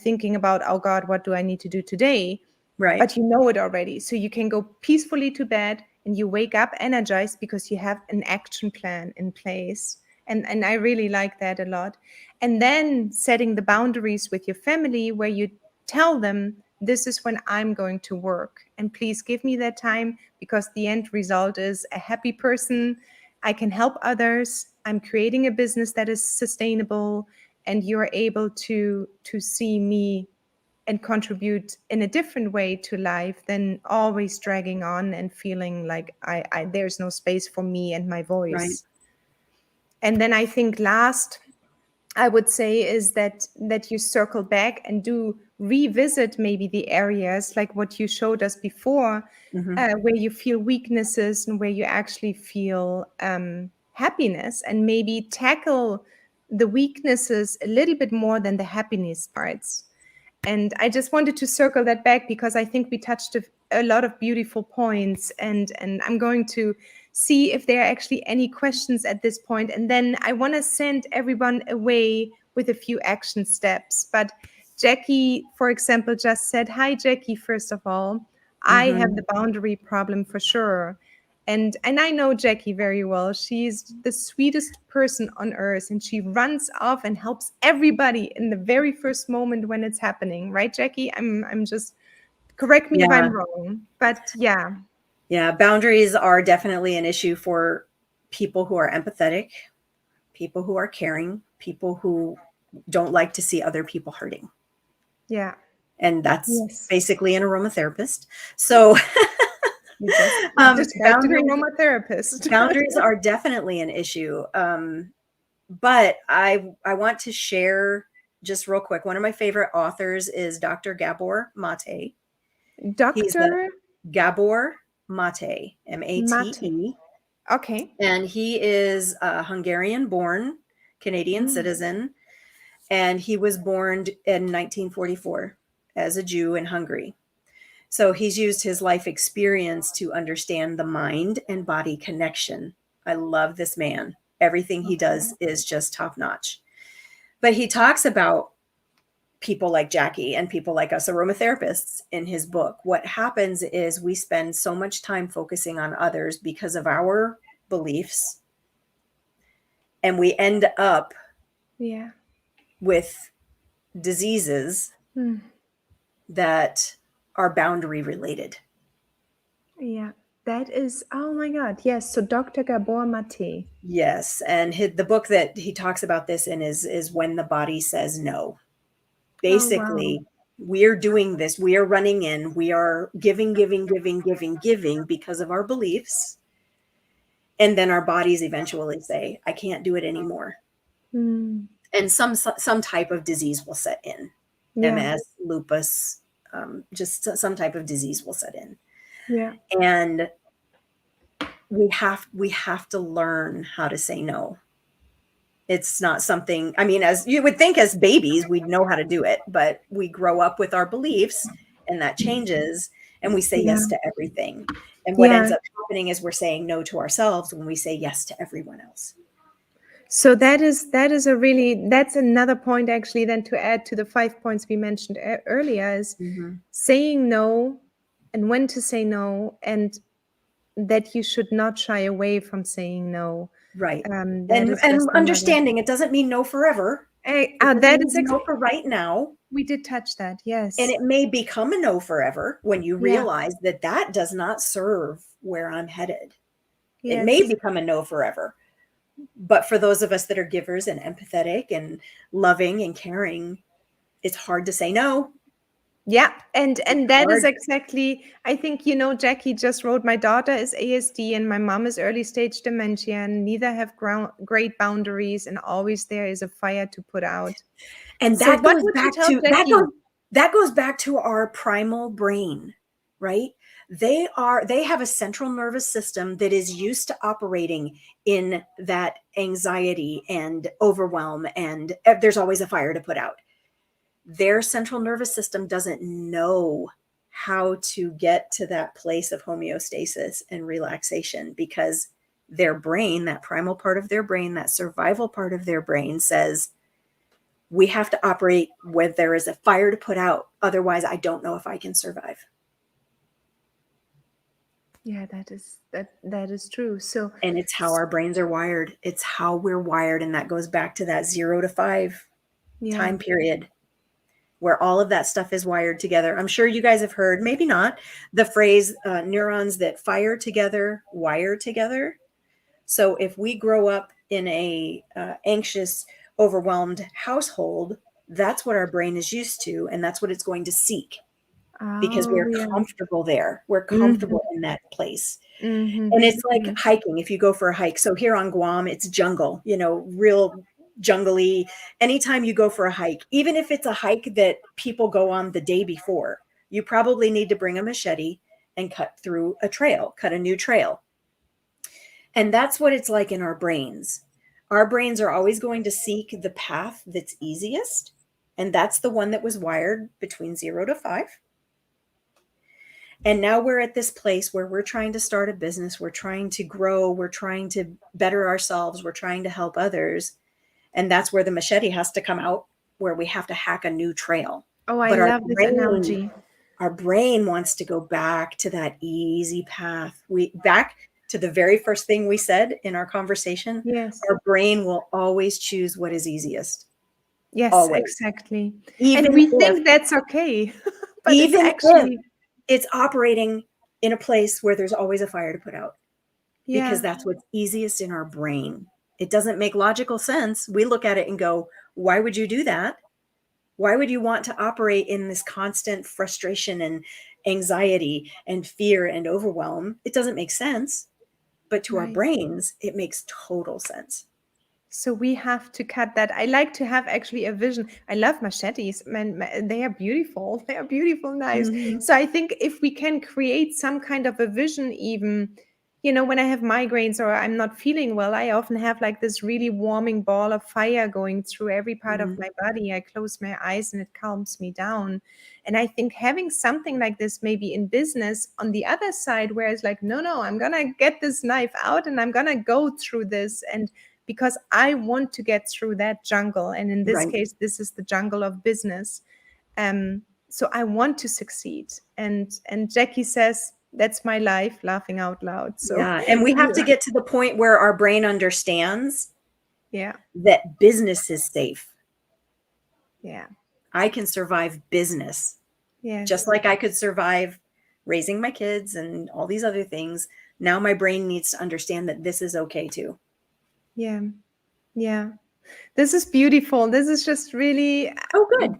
thinking about, oh God, what do I need to do today? Right. But you know it already. So you can go peacefully to bed, and you wake up energized because you have an action plan in place. And I really like that a lot. And then setting the boundaries with your family where you tell them, this is when I'm going to work. And please give me that time, because the end result is a happy person. I can help others. I'm creating a business that is sustainable, and you're able to see me and contribute in a different way to life than always dragging on and feeling like I there's no space for me and my Right. voice. And then I think last, I would say, is that you circle back and do revisit maybe the areas like what you showed us before, Hmm. where you feel weaknesses and where you actually feel happiness, and maybe tackle the weaknesses a little bit more than the happiness parts. And I just wanted to circle that back because I think we touched a lot of beautiful points. And I'm going to see if there are actually any questions at this point. And then I want to send everyone away with a few action steps. But Jackie, for example, just said, hi, Jackie, first of all. I have Hmm. the boundary problem for sure. And I know Jackie very well. She's the sweetest person on earth, and she runs off and helps everybody in the very first moment when it's happening, right, Jackie? I'm just, correct me if I'm Yeah. wrong, but yeah. Yeah. Boundaries are definitely an issue for people who are empathetic, people who are caring, people who don't like to see other people hurting. Yeah. And that's Yes. basically an aromatherapist. So You just described an boundaries aromatherapist. boundaries are definitely an issue. But I want to share just real quick. One of my favorite authors is Dr. Gabor Mate. He's a Dr. Gabor Mate, Mate. Mate, Okay. and he is a Hungarian-born Canadian Mm. citizen, and he was born in 1944 as a Jew in Hungary. So he's used his life experience to understand the mind and body connection. I love this man. Everything he Okay. does is just top notch. But he talks about people like Jackie and people like us aromatherapists in his book. What happens is we spend so much time focusing on others because of our beliefs, and we end up Yeah. with diseases Mm. that are boundary related. Yeah. That is, oh my God. Yes. So Dr. Gabor Mate. Yes, and the book that he talks about this in is When the Body Says No. Oh, wow. Basically, we're doing this, we are running in, we are giving, giving, giving, giving, giving because of our beliefs. And then our bodies eventually say, I can't do it anymore. Mm. And some type of disease will set in. Yeah. MS, lupus, just some type of disease will set in. Yeah. And we have to learn how to say no. It's not something, I mean, as you would think, as babies we'd know how to do it, but we grow up with our beliefs, and that changes, and we say Yeah. yes to everything. And what ends Yeah. up happening is we're saying no to ourselves when we say yes to everyone else. So that is a really, that's another point actually then to add to the 5 points we mentioned earlier, is Hmm. saying no and when to say no, and that you should not shy away from saying no. Right. That is And just another. understanding it doesn't mean no forever. It just That means is no for right now. we did touch that. And Yes. it may become a no forever when you Yeah. realize that that does not serve where I'm headed. It may Yes. become a no forever. But for those of us that are givers and empathetic and loving and caring, it's hard to say no. Yeah, and It's that is hard. exactly, I think, Jackie just wrote, my daughter is ASD and my mom is early stage dementia, and neither have great boundaries, and always there is a fire to put out. And So that what goes would you back tell to Jackie? our primal brain, right? They have a central nervous system that is used to operating in that anxiety and overwhelm, and there's always a fire to put out. Their central nervous system doesn't know how to get to that place of homeostasis and relaxation, because their brain, that primal part of their brain, that survival part of their brain says, we have to operate where there is a fire to put out. Otherwise, I don't know if I can survive. Yeah, that is true. So, And it's how our brains are wired. It's how we're wired. And that goes back to that 0 to 5 yeah. time period where all of that stuff is wired together. I'm sure you guys have heard, maybe not, the phrase neurons that fire together, wire together. So if we grow up in a anxious, overwhelmed household, that's what our brain is used to, and that's what it's going to seek because Oh, we're yeah. comfortable there. We're Mm-hmm. comfortable in that place. And Mm-hmm. it's like hiking. If you go for a hike, so here on Guam, it's jungle, real jungly. Anytime you go for a hike, even if it's a hike that people go on the day before, you probably need to bring a machete and cut through a trail, cut a new trail. And that's what it's like in our brains. Our brains are always going to seek the path that's easiest. And that's the one that was wired between 0 to 5. And now we're at this place where we're trying to start a business, we're trying to grow, we're trying to better ourselves, we're trying to help others. And that's where the machete has to come out, where we have to hack a new trail. Oh, I But love this brain, analogy. our brain wants to go back to that easy path. Back to the very first thing we said in our conversation. Yes. Our brain will always choose what is easiest. Yes, Always. exactly. And Even we if, think that's okay, but it's even if actually, it's operating in a place where there's always a fire to put out, yeah, because that's what's easiest in our brain. It doesn't make logical sense. We look at it and go, why would you do that? Why would you want to operate in this constant frustration and anxiety and fear and overwhelm? It doesn't make sense. But to our right. brains, it makes total sense. So we have to cut that. I like to have actually a vision. I love machetes, man. They are beautiful. They are beautiful, nice. Mm-hmm. So I think if we can create some kind of a vision, even, when I have migraines or I'm not feeling well, I often have like this really warming ball of fire going through every part of Mm-hmm. my body. I close my eyes and it calms me down. And I think having something like this maybe in business on the other side, where it's like, no, no, I'm gonna get this knife out and I'm gonna go through this, and because I want to get through that jungle. And in this Right. case, this is the jungle of business. Um, so I want to succeed. And Jackie says, that's my life, laughing out loud. So Yeah. And we have you to get to the point where our brain understands yeah, that business is safe. yeah, I can survive business just yes, like I could survive raising my kids and all these other things. Now my brain needs to understand that this is okay too. yeah, yeah. This is beautiful. This is Oh, good.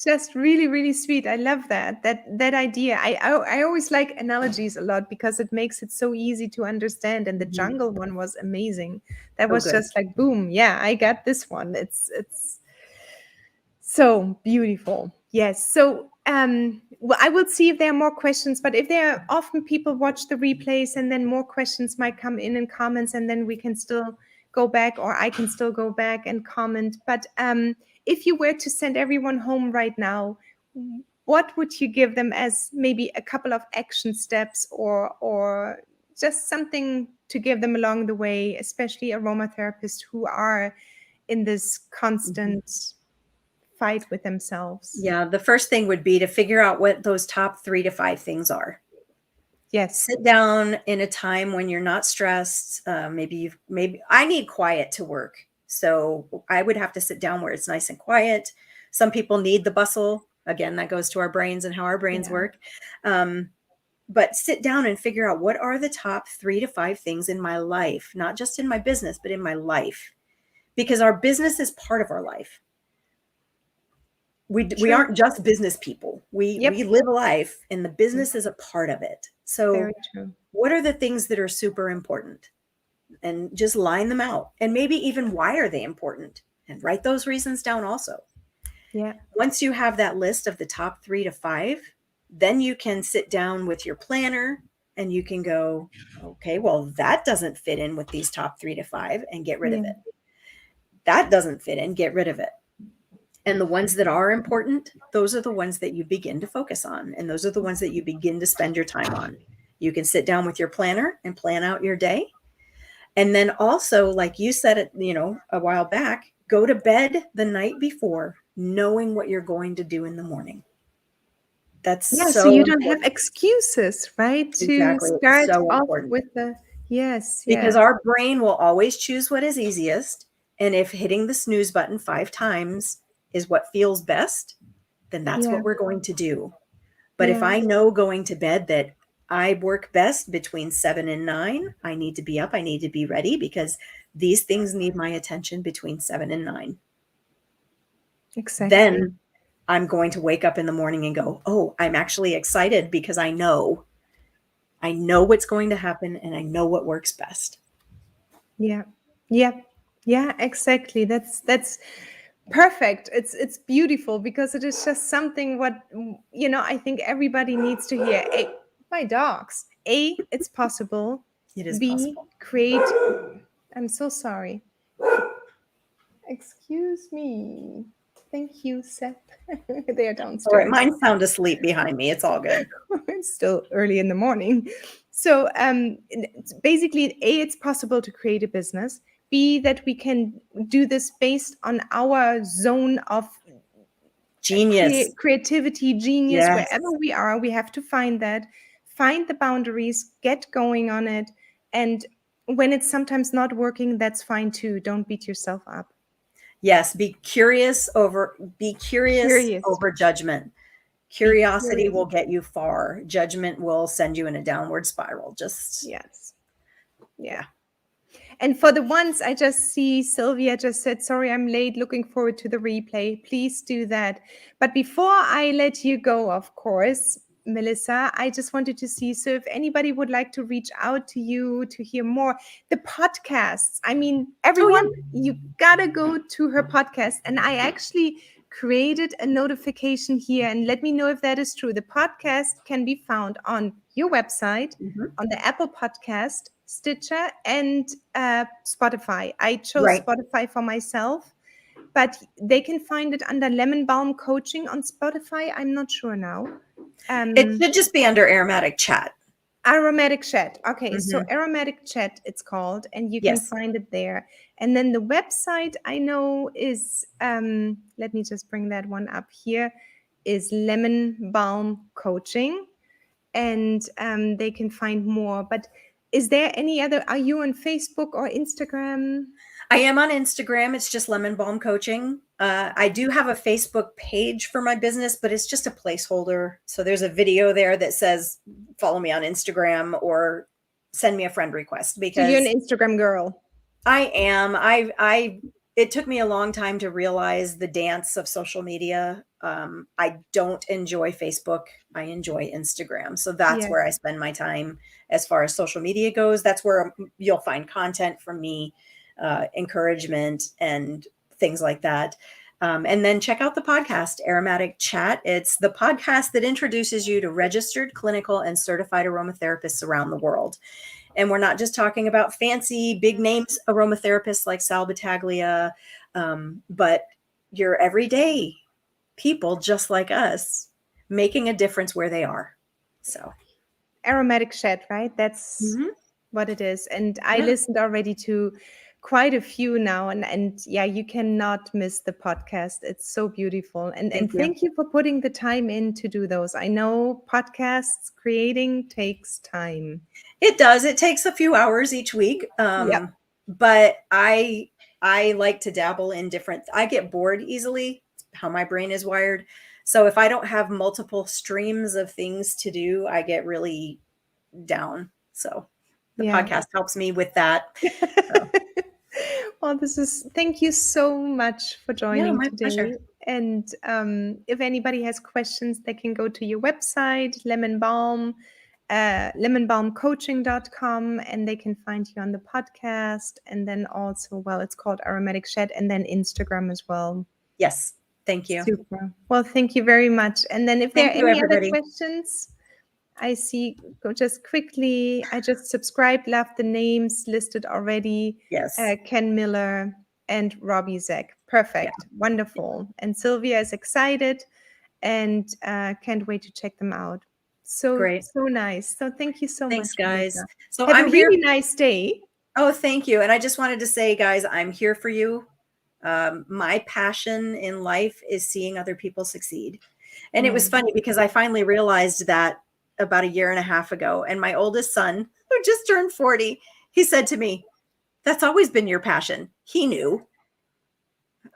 just really, really sweet. I love that idea. I always like analogies a lot because it makes it so easy to understand. And the Mhm. jungle one was amazing. That Oh, was good. just like boom. Yeah, I got this one. It's so beautiful. Yes. So, well, I will see if there are more questions, but if there are often people watch the replays and then more questions might come in comments, and then we can still go back, or I can still go back and comment. But if you were to send everyone home right now, what would you give them as maybe a couple of action steps, or just something to give them along the way, especially aromatherapists who are in this Mhm. constant fight with themselves. Yeah, the first thing would be to figure out what those top 3 to 5 things are. Yes. Sit down in a time when you're not stressed. Maybe I need quiet to work. So I would have to sit down where it's nice and quiet. Some people need the bustle. Again, that goes to our brains and how our brains Yeah. work. Um, but sit down and figure out what are the top 3 to 5 things in my life, not just in my business, but in my life, because our business is part of our life. We True. aren't just business people. We Yep. live a life, and the business is a part of it. So Very true. what are the things that are super important, and just line them out, and maybe even why are they important, and write those reasons down also. Yeah. Once you have that list of the top 3 to 5, then you can sit down with your planner and you can go, okay, well, that doesn't fit in with these top 3 to 5, and get rid of Yeah. it. That doesn't fit in, get rid of it. And the ones that are important, those are the ones that you begin to focus on. And those are the ones that you begin to spend your time on. You can sit down with your planner and plan out your day. And then also, like you said it, a while back, go to bed the night before knowing what you're going to do in the morning. That's Yeah, so so you don't have important. excuses, right? To Exactly. It's start so off important with the yes, because yeah, our brain will always choose what is easiest. And if hitting the snooze button 5 times is what feels best, then that's yeah, what we're going to do. But if yeah, I know going to bed that I work best between 7 and 9, I need to be up, I need to be ready because these things need my attention between 7 and 9. exactly. Then I'm going to wake up in the morning and go, oh, I'm actually excited because I know what's going to happen and I know what works best. Yeah, yeah, yeah, exactly. That's perfect. It's beautiful because it is just something what I think everybody needs to hear. A, my dogs. A, it's possible. It is B, possible. create. I'm so sorry. Excuse me. Thank you, Seth. They are All right, downstairs. mine sound asleep behind me. It's all good. It's still early in the morning. So basically, A, it's possible to create a business. B, that we can do this based on our zone of Genius. creativity, genius, wherever Yes. we are, we have to find that, find the boundaries, get going on it. And when it's sometimes not working, that's fine too. Don't beat yourself up. Yes, be curious Curious. over judgment. Be Curiosity curious. will get you far. Judgment will send you in a downward spiral. Just Yes. Yeah. yeah. And for the ones I just see, Sylvia just said, sorry, I'm late, looking forward to the replay. Please do that. But before I let you go, of course, Melissa, I just wanted to see, so if anybody would like to reach out to you to hear more, the podcasts, I mean, Oh everyone, yeah. you gotta go to her podcast. And I actually created a notification here, and let me know if that is true. The podcast can be found on your website, Mhm. on the Apple Podcast, Stitcher, and Spotify. I chose Right. Spotify for myself, but they can find it under Lemon Balm Coaching on Spotify. I'm not sure now. It Um, should just be under Aromatic Chat. Aromatic Chat. Okay, so Mhm. Aromatic Chat it's called, and you can Yes. find it there. And then the website I know is let me just bring that one up here, is Lemon Balm Coaching, and they can find more. But is there any other? Are you on Facebook or Instagram? I am on Instagram. It's just Lemon Balm Coaching. I do have a Facebook page for my business, but it's just a placeholder. So there's a video there that says follow me on Instagram or send me a friend request So you're an because Instagram girl. I am. It took me a long time to realize the dance of social media. I don't enjoy Facebook. I enjoy Instagram. So that's Yeah. where I spend my time as far as social media goes. That's where you'll find content from me, encouragement, and things like that. And then check out the podcast, Aromatic Chat. It's the podcast that introduces you to registered, clinical, and certified aromatherapists around the world. And we're not just talking about fancy, big names aromatherapists like Sal Battaglia, but your everyday people just like us making a difference where they are. So, Aromatic Chat, right? That's mhm. what it is. And I Yeah, listened already to quite a few now, and yeah, you cannot miss the podcast. It's so beautiful. And thank you. thank you for putting the time in to do those. I know podcasts creating takes time. It does. It takes a few hours each week. Yep. But I like to dabble in different I get bored easily, how my brain is wired. So if I don't have multiple streams of things to do, I get really down. So the Yeah. podcast helps me with that. So, Well, thank you so much for yeah, joining my pleasure. today. And if anybody has questions, they can go to your website, Lemon Balm, lemonbalmcoaching.com, and they can find you on the podcast. And then also, well, it's called Aromatic Chat, and then Instagram as well. Yes. Thank you. Super. Well, thank you very much. And then if there are Thank you, any other everybody. questions, I see, go just quickly. I just subscribed, love the names listed already. Yes. Ken Miller and Robbie Zek. Yeah. Perfect. Wonderful. And Sylvia is excited and can't wait to check them out. So, Great. so nice. So thank you so Thanks, much, guys. Melissa. So Have a I'm here. really nice day. Oh, thank you. And I just wanted to say, guys, I'm here for you. My passion in life is seeing other people succeed. And it was funny because I finally realized that about a year and a half ago. And my oldest son, who just turned 40, he said to me, "That's always been your passion." He knew.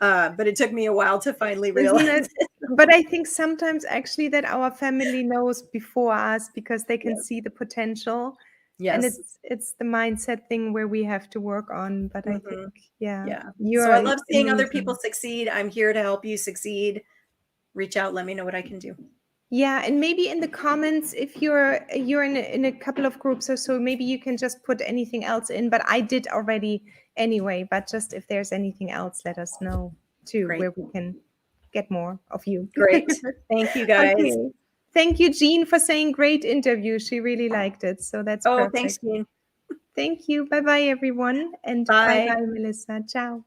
But it took me a while to finally Isn't realize it? it. But I think sometimes actually that our family knows before us because they can Yes. see the potential. And Yes. it's the mindset thing where we have to work on. But I think, Mhm. yeah, Yeah. So I you're love seeing other people amazing. succeed. I'm here to help you succeed. Reach out, let me know what I can do. Yeah, and maybe in the comments, if you're in a couple of groups or so, maybe you can just put anything else in. But I did already anyway. But just if there's anything else, let us know too, Great. where we can get more of you. Great. Thank you guys. Okay. Thank you, Jean, for saying great interview. She really liked it. So that's Oh, thanks, perfect. Jean. Thank you. Bye bye, everyone. And bye Bye. bye, Melissa. Ciao.